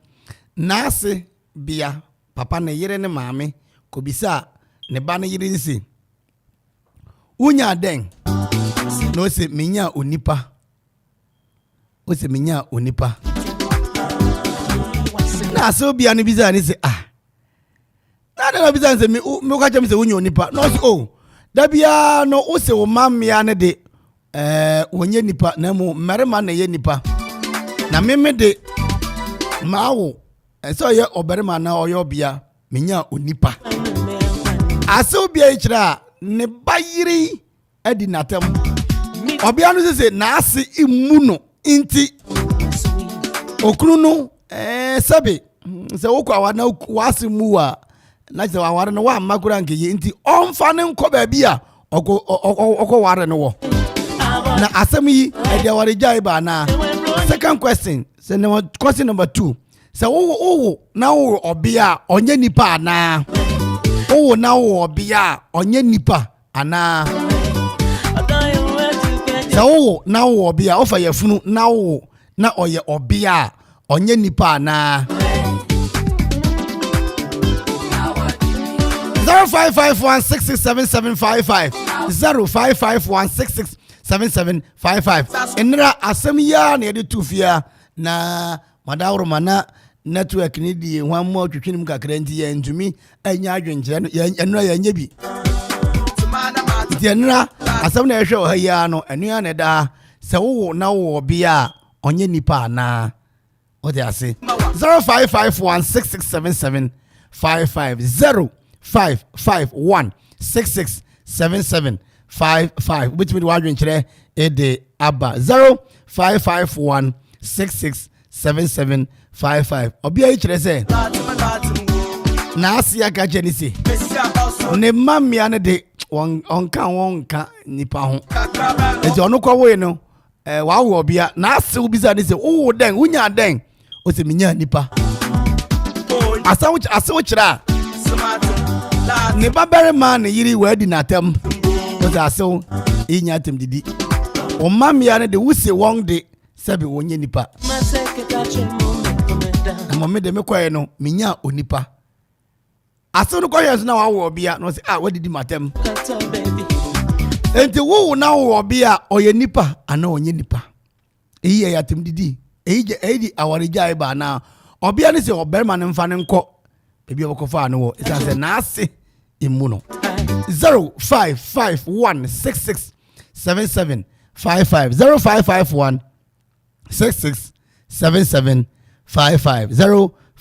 na ase bia papa ne yere ne maame kobisa ne ba ne yere nsi unya den no se minya onipa na so bia no biza ni se na biza se me ka chem se unya onipa no se da bia no o se o mamia ne de onye nipa na mu merema na ye nipa na meme de mawo so ye oberema na oyo bia minya onipa aso bia ikira ne bayiri edi natem obia no se na ase imu no inti okunu no sabe se wo kwa na wase mu a na se wa ware no wa makura nke ye inti onfa ne nko ba bia oko ware no wo na asem yi edi ware jai ba na second question se question number 2 se wo na wo obia onye nipa na wo na wo obia onye nipa ana wo na wo obia ofa yefunu na wo na oye obia onye nipa ana 0551667755 0551667755 enra asem ya na yede tufia na madawroma na network ni die hwan mo twetwenim kakra nti ye ntumi anya adwenkyere no enra ya nya bi enra asem na ehwe ha ya no enu ya ne da se wo na wo bia onye nipa na o de ase 0551667755 0551667755 which me adwenkyere e de aba 0551667755 obia ikire se na asia ka je ni se ne mamia ne de wonka nipa ho eje onu kwa we no wa wo obia na ase ubisa ni se wo den unya den o se minya nipa asawo kira ne babere man ne yiri wa di natem o se asewo inya tem didi o mamia ne de wuse won de sabe wonye nipa mama de me kwae no minya onipa aso no kwae so na wa wo obia no se wadidi matem enti wo na wo obia oye nipa ana onye nipa eyi ya yatem didi eyi awarija iba na obia ne se oberma ne mfa ne nko bebi okofa no wo isa se na ase imu no 0551667755 0551 667755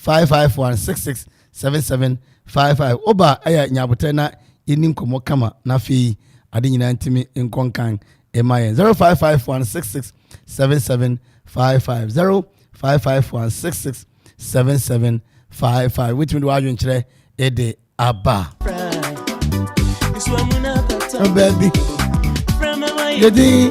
0551667755 oba aya nyabote na yeni nkomo kama na fi ade nyina ntimi nkonkan emaye 0551667755 0551667755 which me do adwenkyere e de aba baby yedi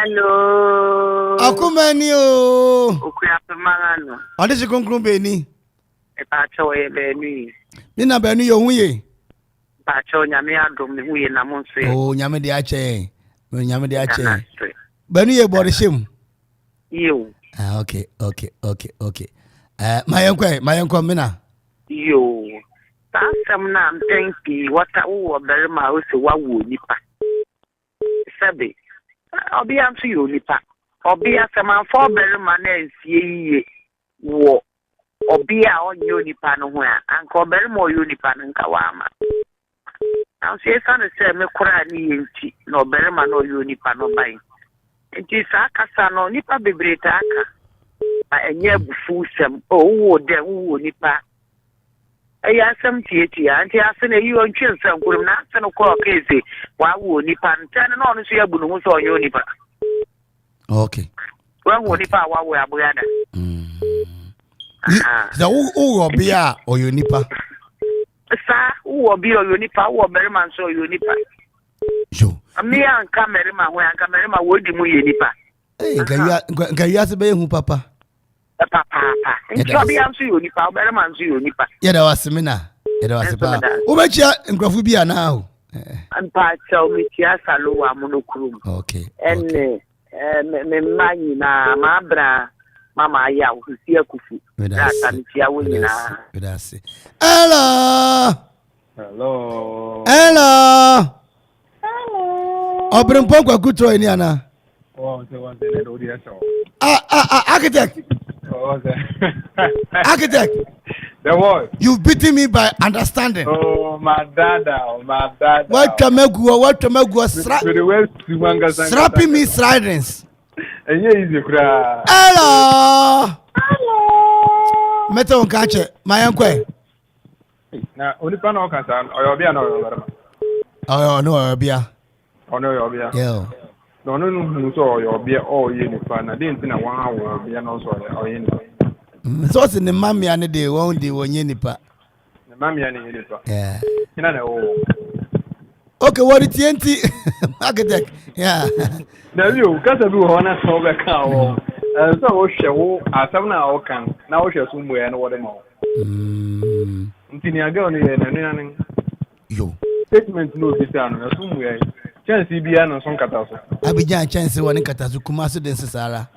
Hello. Akumani o. Mangano. Ɔde si konkron bɛni. Pacho ye bɛni. Ne na bɛni yɛ hu ye. Pacho nyame adom ne hu ye na mo nso. Oh nyame de akyɛ. Nyame de akyɛ. Bɛni yɛ bɔre hyem. Yo. Ah okay. Mayenkɔ mina. Yo. Tasam na mpenki wata wo berima o se wa wo nipa. Sebe. Obi am so yo nipa. Obi asamanfo berima na ensie yiye wo obi a onye nipa no ho a anka berima o yo nipa no nka wa ama. Na so esa no se me kura ni yenti na berima no yo nipa no ban. Enti sa kasa no nipa bebreta aka. Ba enye bufu sem o wo de wo nipa. Eya sem tietia anti ase na yi on twen sem kurum na ase no ko keze wa wo nipa ntane na ono so ya bu no so onye nipa. Okay. Wa wo nipa wa wo aboyada. Za wo obi a oyo nipa. Sa wo obi oyo nipa wo berima nso oyo nipa. Yo. Ami anka merima ho anka merima wo di mu ye nipa. Nka ya se be hu papa. Papa. Nti obi am so yo nipa, berima nso yo nipa. Ye da wasemina. Ye da wasepa. Wo bechia nkrofo bi ana ho. Ampa cha o metia salo wa monokrum. Okay. Enne me manyi na mabra mama ya usi akufu. Data metia wo nyina. Bedase. Hello. Obrimpo kwa kutro ni ana. Architect. Architect. The what? You've beaten me by understanding. Oh, my dada. What Tamagua, strapping me stridents. And yeah, easy cry. Hello. Metal catch it, my uncle. Now, only panel can sound, or you'll be another. Oh, no, I'll be a. Oh, no, you'll be a. Yeah. No, so you'll be all uniform. I didn't think 1 hour be an also or in. So in the mammy and the day won't do one yenipa. The mammy and the yeah. Okay, what is TNT architect? Yeah. Now you got to do honest over cow. So show as some now can now share somewhere and what more. Until go near you statement no be done somewhere. Chance be an some catastrophe. Abidjan chance one catastrophe Kumasu den Sara.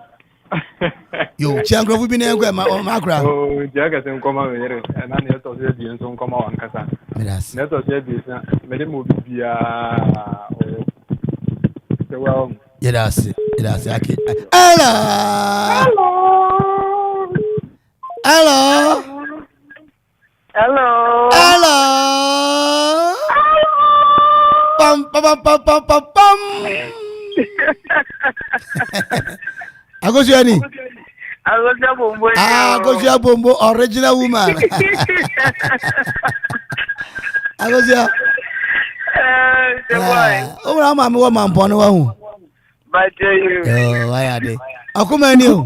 Yo, Chiangro will be near Macra. Oh, Jaggers and come over here, and I need to say the son come on Casa. Let us say this, Madame will be well. Yes, Hello. Pam. Agosiani. Agosia Bombo, original woman. Agosia. Oh, I'm a woman, Pono. But why are they? Akuma new.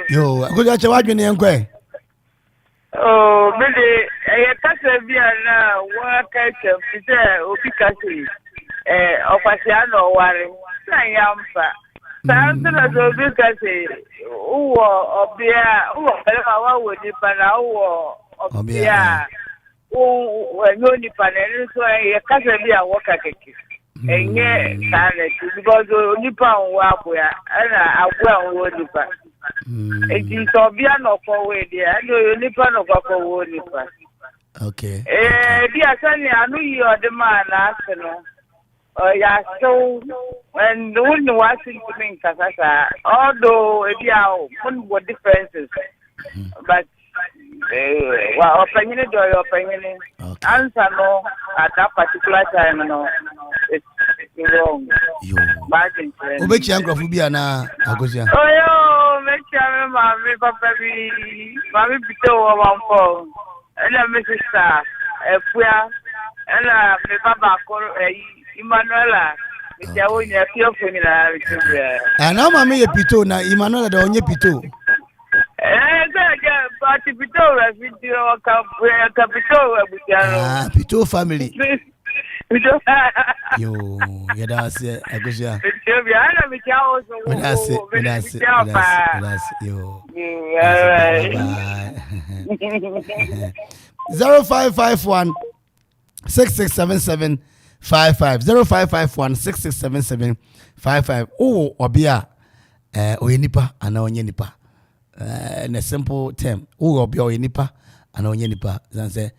Yo, I could actually watch me and quay. Oh, maybe I can't be a work of Opicasi, Opasiano, Warren, Sayampa. Something as a Opicasi, or beer, or would you pan out or beer? Oh, no, Nipan, and so I can't be a worker. And yet, because Nipan walk where I will Nipan. It is Obiano forward, I know Nipan of Upper Nipan. Okay. Dear Sonny, I knew you are the man last no. Oh, yeah, so when the one watching to me, Casasa, although what differences, but opinion or your opinion, answer no at that particular time, no, it's wrong. Which young of Ubiana, Agosia? Oh, yo, make sure my papa be Mammy Pito one phone, and a Mrs. Star, a queer, and a Papa Emanuela. And now, Mammy, a pito, now, Emanuela, the only pito. Pito family. Yo, that's it. I go yeah. That's yo. 0551 6677 55 0551 6677 55. Oh, obia oyenipa ana onye nipa. In a simple term. Oh, obia oyenipa ana onye nipa. Zan say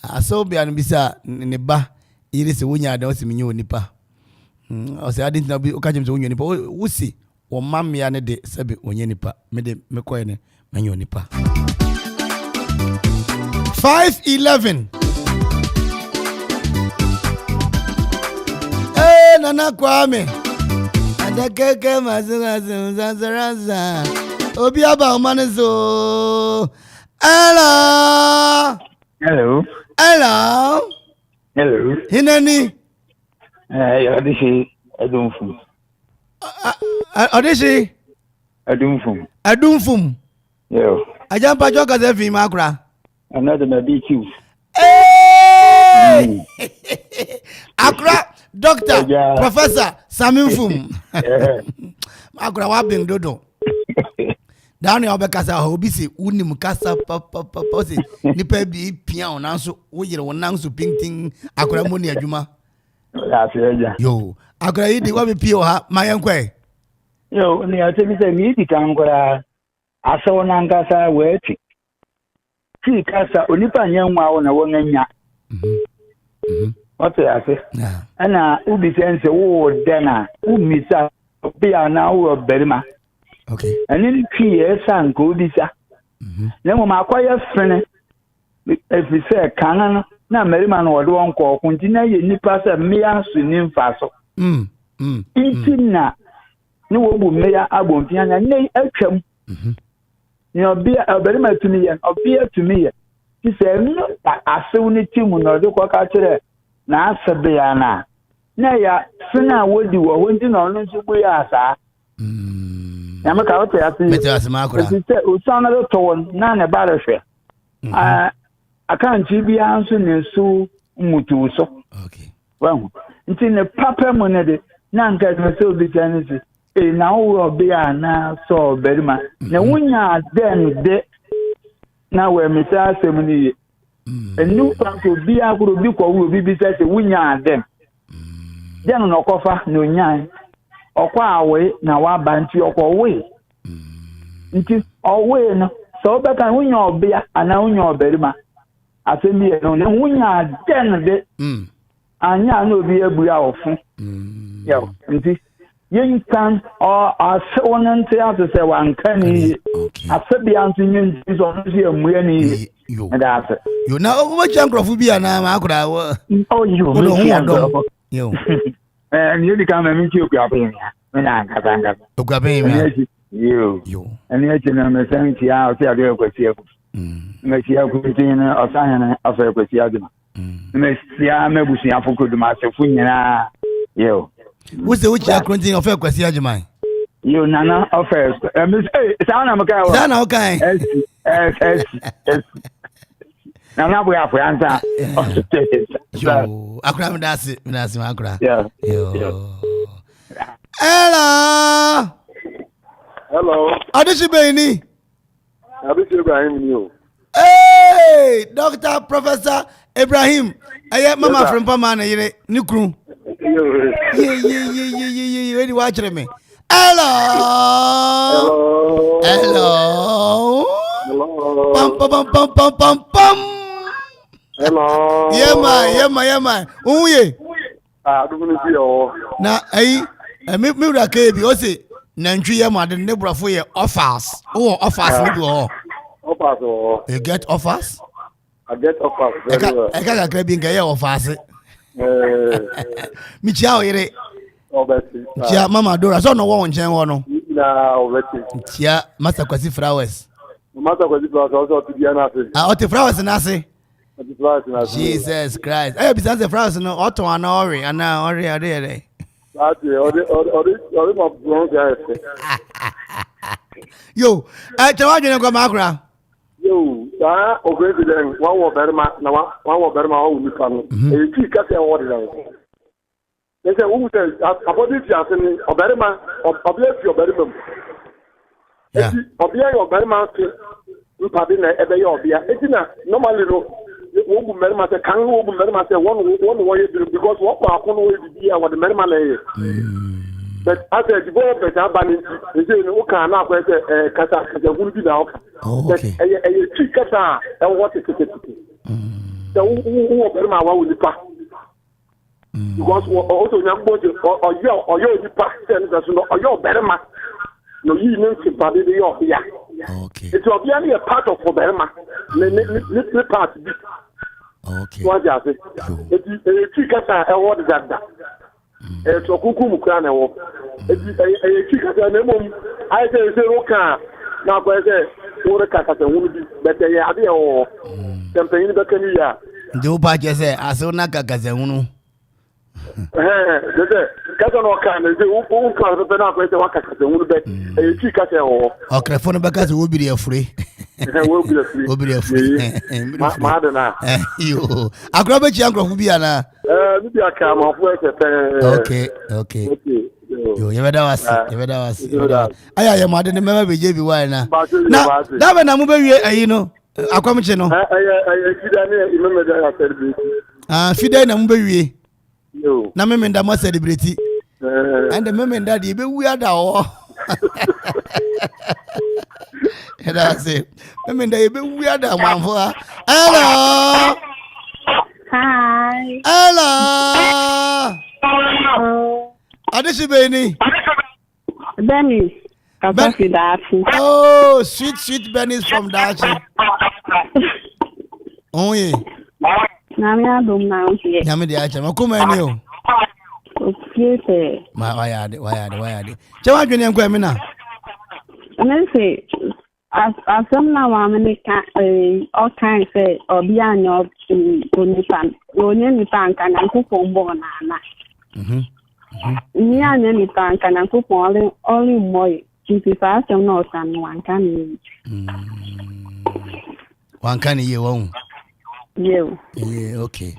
asobia no bisa ne ba iri se wonya da osimi nyo nipa. O say adint na bi o ka jem se wonyo nipa. Wo si wo mamya ne de sebe onye nipa. Me de me koy ne manyo nipa. 511. Hey, Nana Kwame. Adakeke mazuraza. Obiaba omanizo. Hello. Hello. Hello. Hello. Hinani. Adishi Adumfum. Adishi Adumfum. Adumfum. Yo. Ajampa joka ze fi makura. Another my BQ. Hey! Akra, Doctor, Professor Samin Fum. Akra wa bin dodo. Down your bekasa obi se uni mukasa papa se nipa bi pian nanso wo yire won nanso painting akra mo ni adwuma. Yo, akra yi di wa be pio ha mayenkwe. Yo, ni atemi se mi di kan kwara aso na nkasa wechi. Ti kasa onipa nyanwa wo na wonanya. What I say? Ana ubi sense wo dena umisa bia na wo berima. Okay. Ani twie san ko bisa. Na mo makwaya fene efise kan na merima no wode won ko kunti na ye nipa se mmea su ni mfaso. Intina ni wo bu mmea abonfia nya nei atwam. Ni obia berima tumi ye obia tumi ye. Ti se no asew ni timu no de ko ka kire na asebe ya na ya sina wodi wo wonti na onu nsubu ya asa. Ya maka wote ya Mete asema akura. Ti se usana do to na ne bare hwe. Akanchi bia nso ne su mutu so. Okay. Wahu. Nti ne papa mo ne de na nka de se obi tanisi. Na wo obi ana so berima. Na wunya den de na we misa asem ni enu panko bi aguro bi ko wo bi se wunya adem den no kofa no nyan okwa awe na wa banti okwa we nti owe no so be kan wunya obia ana wunya oberima asem bi no ne wunya den de anya na obi abu ya ofu yo nti yen kan o asewonante asese wankani asebi antu nyin so no se amuya ni that's it. You know what Jankrofu bi ana ma akura wo. Oh you. Yo. You di come me you go be ya. Me na nkata. Ogwabe mi. Yo. Ani eche na me santi a o se ade kwasi aku. Me si aku tin na osan na afa kwasi ade. Me si a me busi afoko dum asefu nyina. Yo. Wo se wo chi akrontin afa kwasi ajuman. Yo nana offers. Me say sana maka wa. Sana okay. Yes. Na bu ya Fransa. Yo, akura me dasi akura. Yeah. Yo. Hello. Adishi Beni. Adishi Ibrahim ni. Hey, Dr. Professor Ibrahim. Aye mama from Pama na yire ni kru. Yeah. Ready watch me. Hello. Pam. Hello. Yeah man. Uye. Dumuni si o. Na me ura ke bi o se nantwi ye ma de ne brafo ye offers. Offers ni do. Offers o. You get offers? I get offers very well. I can't grab in get offers. Mi chia o yire. Obeti. Chia mama Dora so no wo nchen wo no. Na obeti. Chia Master Kwasi Flowers. Master Kwasi Flowers also to be na se. O te flowers na se. Jesus Christ. Ayo bisa se flowers no o to ana ori ana ori ade. Yo, chawa jene kwa makura. Yo, da ogre den wan wo berma na wan wo berma o ni kanu. E ti ka se wo de They say, who says, about this, Yasin, or Berryman, or Obia, your Berryman. Obia, your Berryman, you pardon every Obia. It's normally, woman, Berryman, a can woman, Berryman, one way because what I can be what the Berryman is. But as a developer, I'm saying, okay, now, Kata, would be now. Okay. A chick Kata, and what is it? The who Berryman will be passed. Because also young boys or your department or your Berryman. No, you need to party the off here. Okay. It will be only a part of Berryman. Little part. Okay. What does it? It's a chick Kata, and what is that? It's a cuckoo crown. It's a chick at the minimum. I say, okay, now, I say, what a cat will be better. Yeah, or something in the Kenya. Do Paja say, I saw Naka Gazauno. Kazano can, who comes up with the Waka, the wood, a chick at all. Okay, for the backers will be free. Will be a free. Madonna. You. I grab a young Rubiana. Maybe I come off work. Okay. You ever was. I am mad and remember JB Wine. Now, that when I'm over, you know, I come to know. I feed in a movie. Na me nda mo celebrity and the moment that you be weird or and I say me nda you be weird man for hello hi hello Adeshi Beni Benny oh sweet Benny from Dachi oh yeah Nyame de acha makoma ene o. Okay. Why are they? Chewa dwene nkwa me na. Me say asem na wa me ka all kind say obi anyo onipan. Onye nipan kan nkopon bo na na. Ni anya nipan kan nkopon only moy. Nti fa asem na osan wan kan ni. Wan kan ye won. Yeah, okay.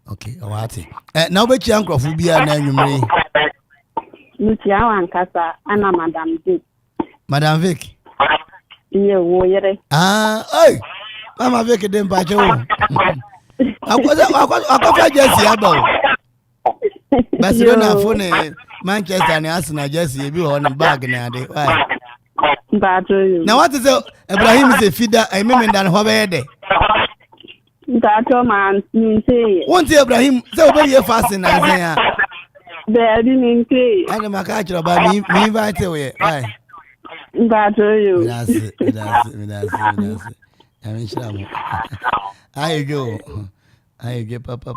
Awati. Now be chiankro fu bia na nwumre. Lucia Wankasa ana Madam Vic. Madam Vic. Yeah, wo yere. Hey. Mama Vic dem pa che wo. Akwa jersey aba o. Barcelona phone Manchester and Arsenal jersey bi ho na bag na ade. Why? Now what is Ibrahim is a feeder I remember than ho be de. That man say. Won't Ibrahim say obey fasting and say baby mean say. I am a catcher about me invite away. Why? That you. That's I mean sham. I go papa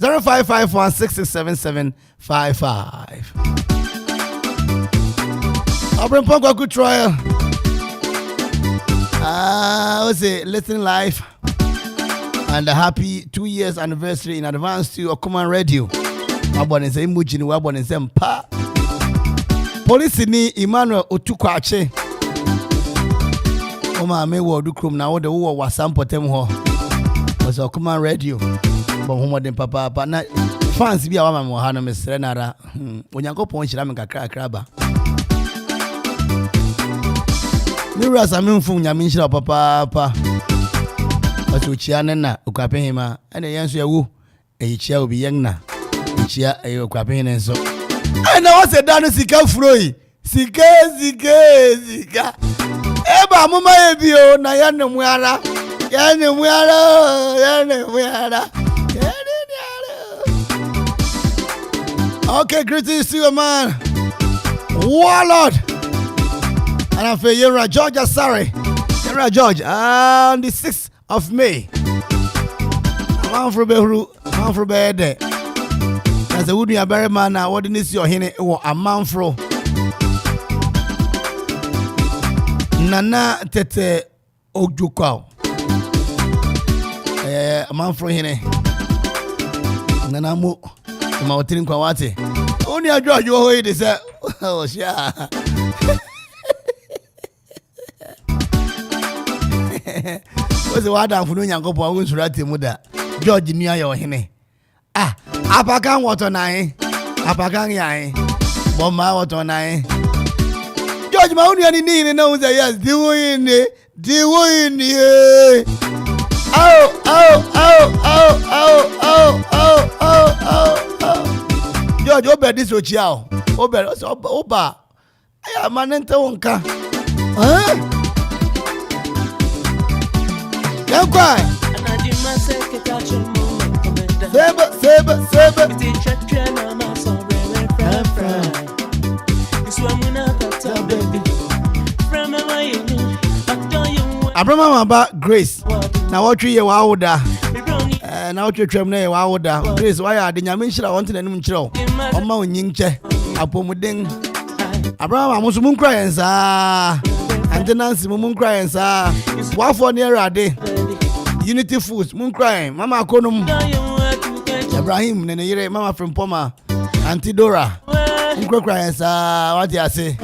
0551667755. Abram Pongo good trial. What's it? Listen live. And a happy 2 years anniversary in advance to Okuman Radio. Wabone se imujini wabone se mpa. Police ni Emmanuel Otukwache. Oma me wo dukrum na wo de wo wasam potem ho. Was Okuman Radio. Bon homo den papa na fans bi awama mo ha no mesre nara. Onyankopon hira me kakra ba. Ni rasa me mfu nyame hira papa. Wato chiane na okwapehima ene yenso yawu eyichia obi yenna eyichia okwapehina nso na wose danu sika furoi sika eba mama ebio na yanne muara okay, greetings to you, man. Warlord and I feel you're George Asare. You're George on the 6th of May. I'm from Bede. As a would be a berry man now, what is your henny or a man fro? Nana Tete Ojukwao. A man fro henny. Nana Mu Mountain Kwawati. Only a George, you always say, oh, yeah. What's the water for no young couple? I won't write him with that. George near your henny. Apakan water nine. Apagang yai. Bomma what on I. George Maunian in knows that yes, doing it. Oh. George, Ober this Ochiao. Ober, Oba. I am an entonka. Huh? Don't cry. Saber. Abraham about Grace. Now what you wawuda? Now what you trim na wawuda? Grace, why are the Yaminshira wanting a new show? Oma unyinche. Apomuding. Abraham amusumun crying sa. And then Nancy mumun crying sa. What for near a day? Unity Foods mun crying. Mama konum. Abraham nene yere mama from Poma. Auntie Dora. Mun crying sa. What you say?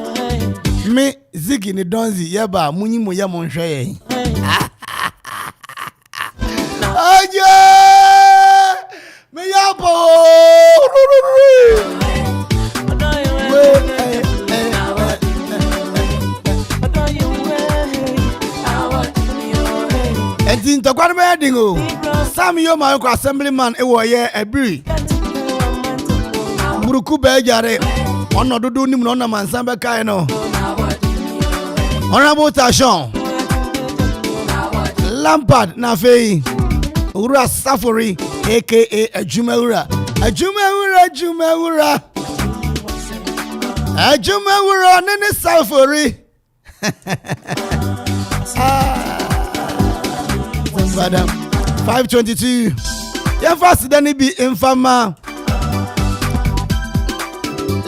Me Ziggy ni Donzi yeba munyi moya monhwe. Aje! Me yapo! Enti ntokwa me ding o. Sam yo ma ko assemblyman e wo ye ebiri. Buruku be jare. Ono dudu nim no na mansan be kai no. Honorable Tashon Lampard na fei Ura Safari aka Ajumewura nene Safari Madam 522 Yan fast dani bi infama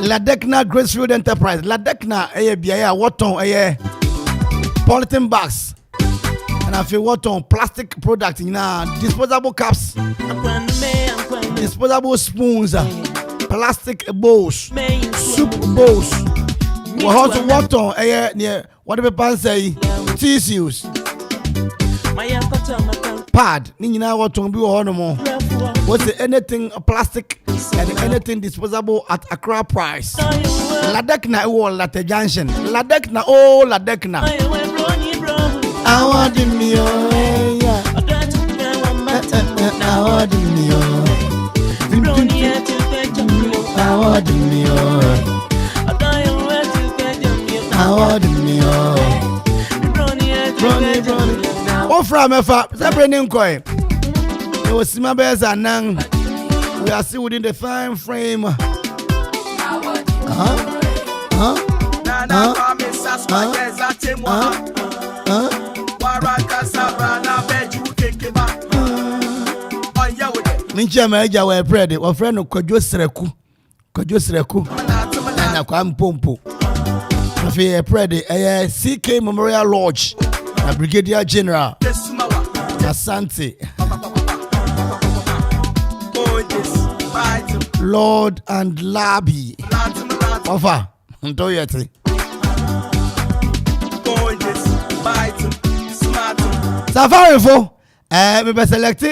Ladekna Gracefield Enterprise Ladekna eye biaya woton eye polythene bags and I feel what on plastic products disposable cups, disposable spoons, plastic bowls, soup bowls. We also what on near what the people say tissues, pad. Nina what on be on more. What's anything plastic and anything disposable at Accra price? Ladekna all Latte Junction. Ladekna all Ladekna. I want the meal. I want the meal. I want the meal. I want the meal. Oh, from a far separating coin. It was my best and nang. We are still within the time frame. Mincha meja we bread wa friend Kwadwo Sreku na kwa mpompo afi bread CK Memorial Lodge na Brigadier General Asante Lord and Labi Ofa ntoyete Safari fo me be select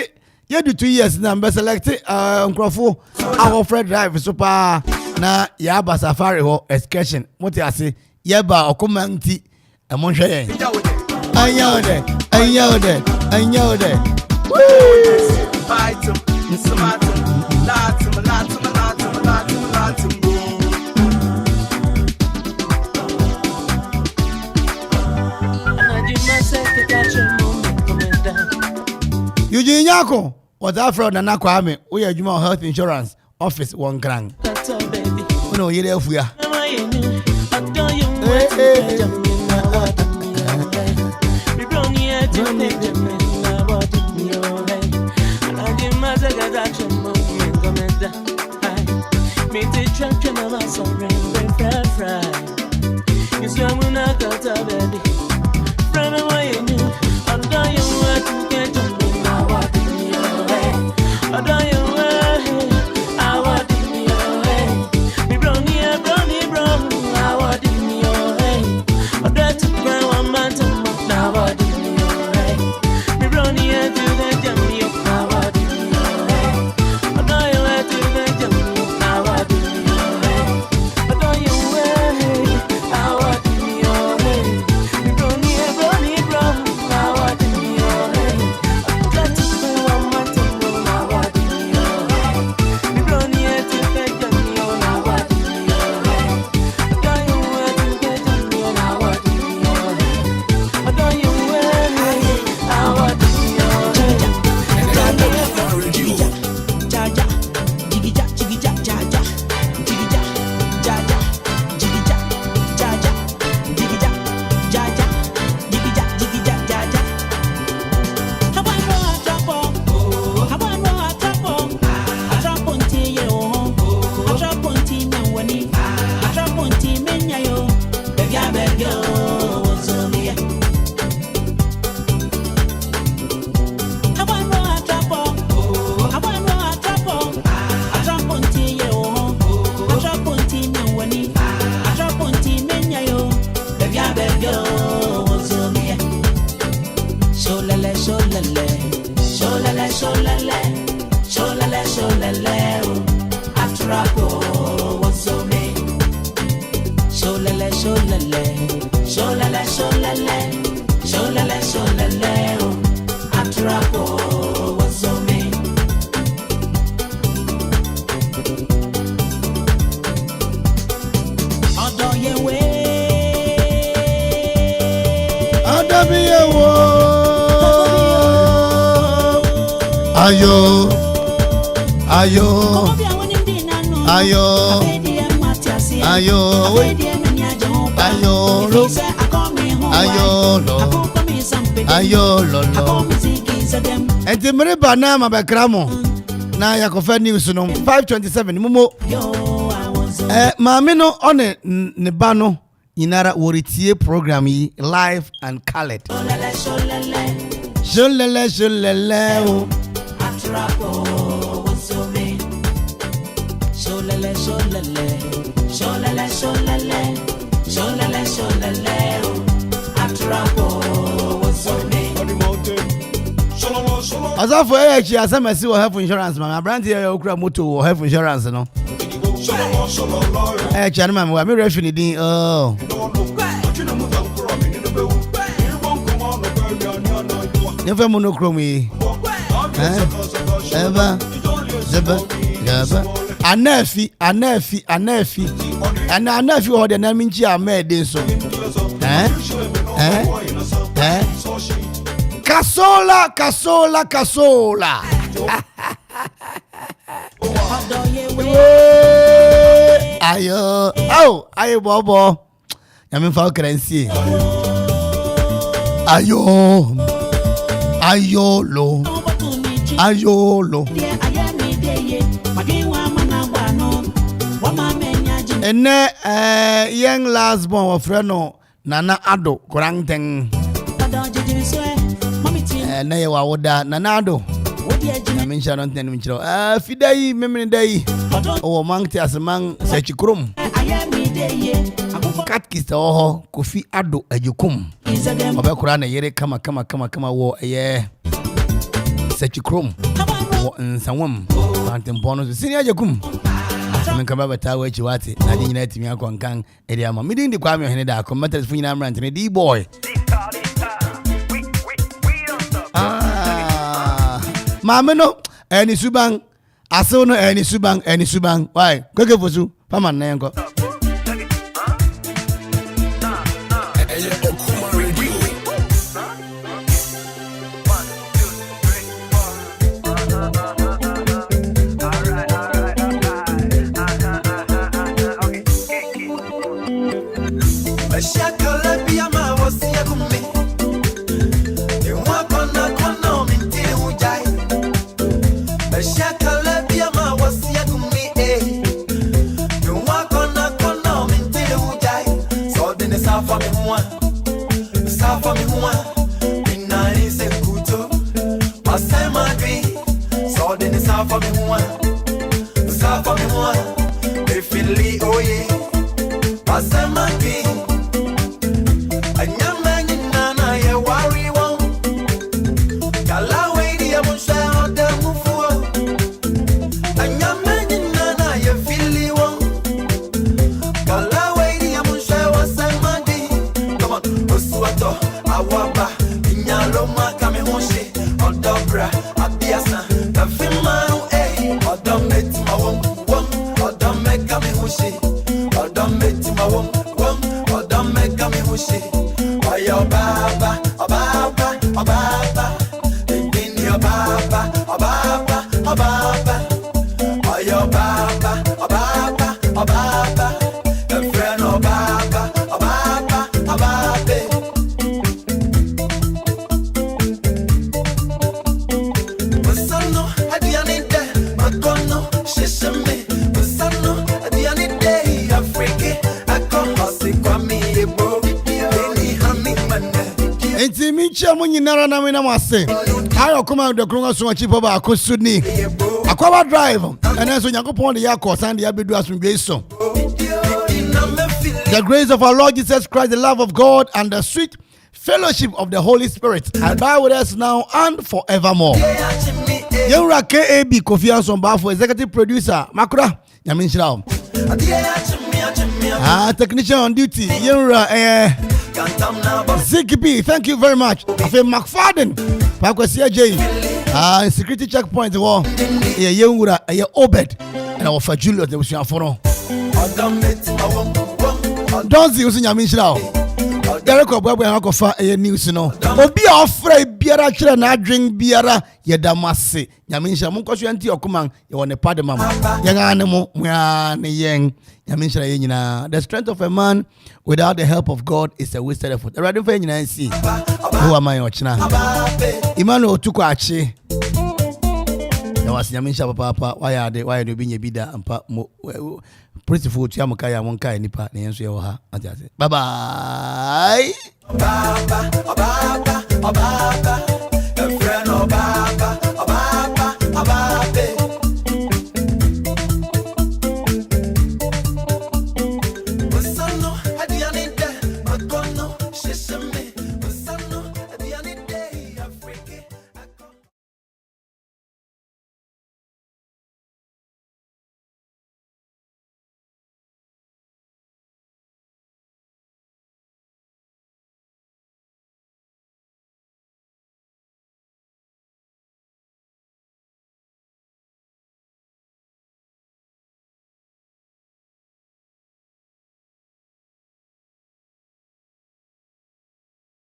you do 2 years now be select Nkrofo our Fred drive super na ya ba Safari ho excursion what you say ya ba okomanti e monhwe yen anya ode Eugene Nyako, what Afro Nana Kwame, we are Juma Health Insurance Office 1 grand. No, you're there for ya. Ayo, ayo, ayo, ayo, ayo, lolo. Enti mere bana mabakramo na yakofa news no 527 mumo. Maame no one ne ba no nyinara woritie program yi live and colored. Jolele o. Asafo echi asemesi wo health insurance ma brand here okura moto wo health insurance no. Echi anima me me refi ni din oh. Never monochrome yi. Eba zeba gaba anafi ho de na minchi amede so kasola ayo bobo yami fa currency ayolo ene young last born of Freno Nana Ado Kurangteng na ye wawoda Nana Ado na mincha non ten minchiro fidai memene dai o mangte asmang sechikrum katkista oho Kofi Ado ajukum obe kurana yere kama wo ye sechikrum wo nsawam anten bono sini ajukum menka baba tawo echi wate na di nyina timi akwankan edi ama midin di kwa me hene da ko matters fu nyina mrant ne di boy mama no eni suban aso no eni suban why kweke fosu pama na yenko Ayo come out the Kronga so cheap over Akosuni. Aqua drive, and as when you go upon the Yakos and the Abidu as so. The grace of our Lord Jesus Christ, the love of God, and the sweet fellowship of the Holy Spirit abide with us now and forevermore. Yura KAB Kofi Anson Bafo, executive producer, Makura, Yamin Shirao. Technician on duty. Ziggy B, thank you very much. I feel McFadden. Pakwasia J. Security checkpoint. Obed. And our for Julius, there was your phone. Donzi was in your mission now. Derek Obwe and Akofa news no. Obi afraid biara chira na drink biara yedamase. Nyaminsha munkoso anti okuman ye won pa de mama. Yanga mo mwa ne yen. Nyaminsha ye nyina. The strength of a man without the help of God is a wasted effort. Erade fa nyina nsi. Who am I ochina? Emmanuel otuko achi. Na wasi nyaminsha papa why do bi nye bida ampa pretty food ya mukaya wonka nipa na yenso ye wo ha. Bye bye.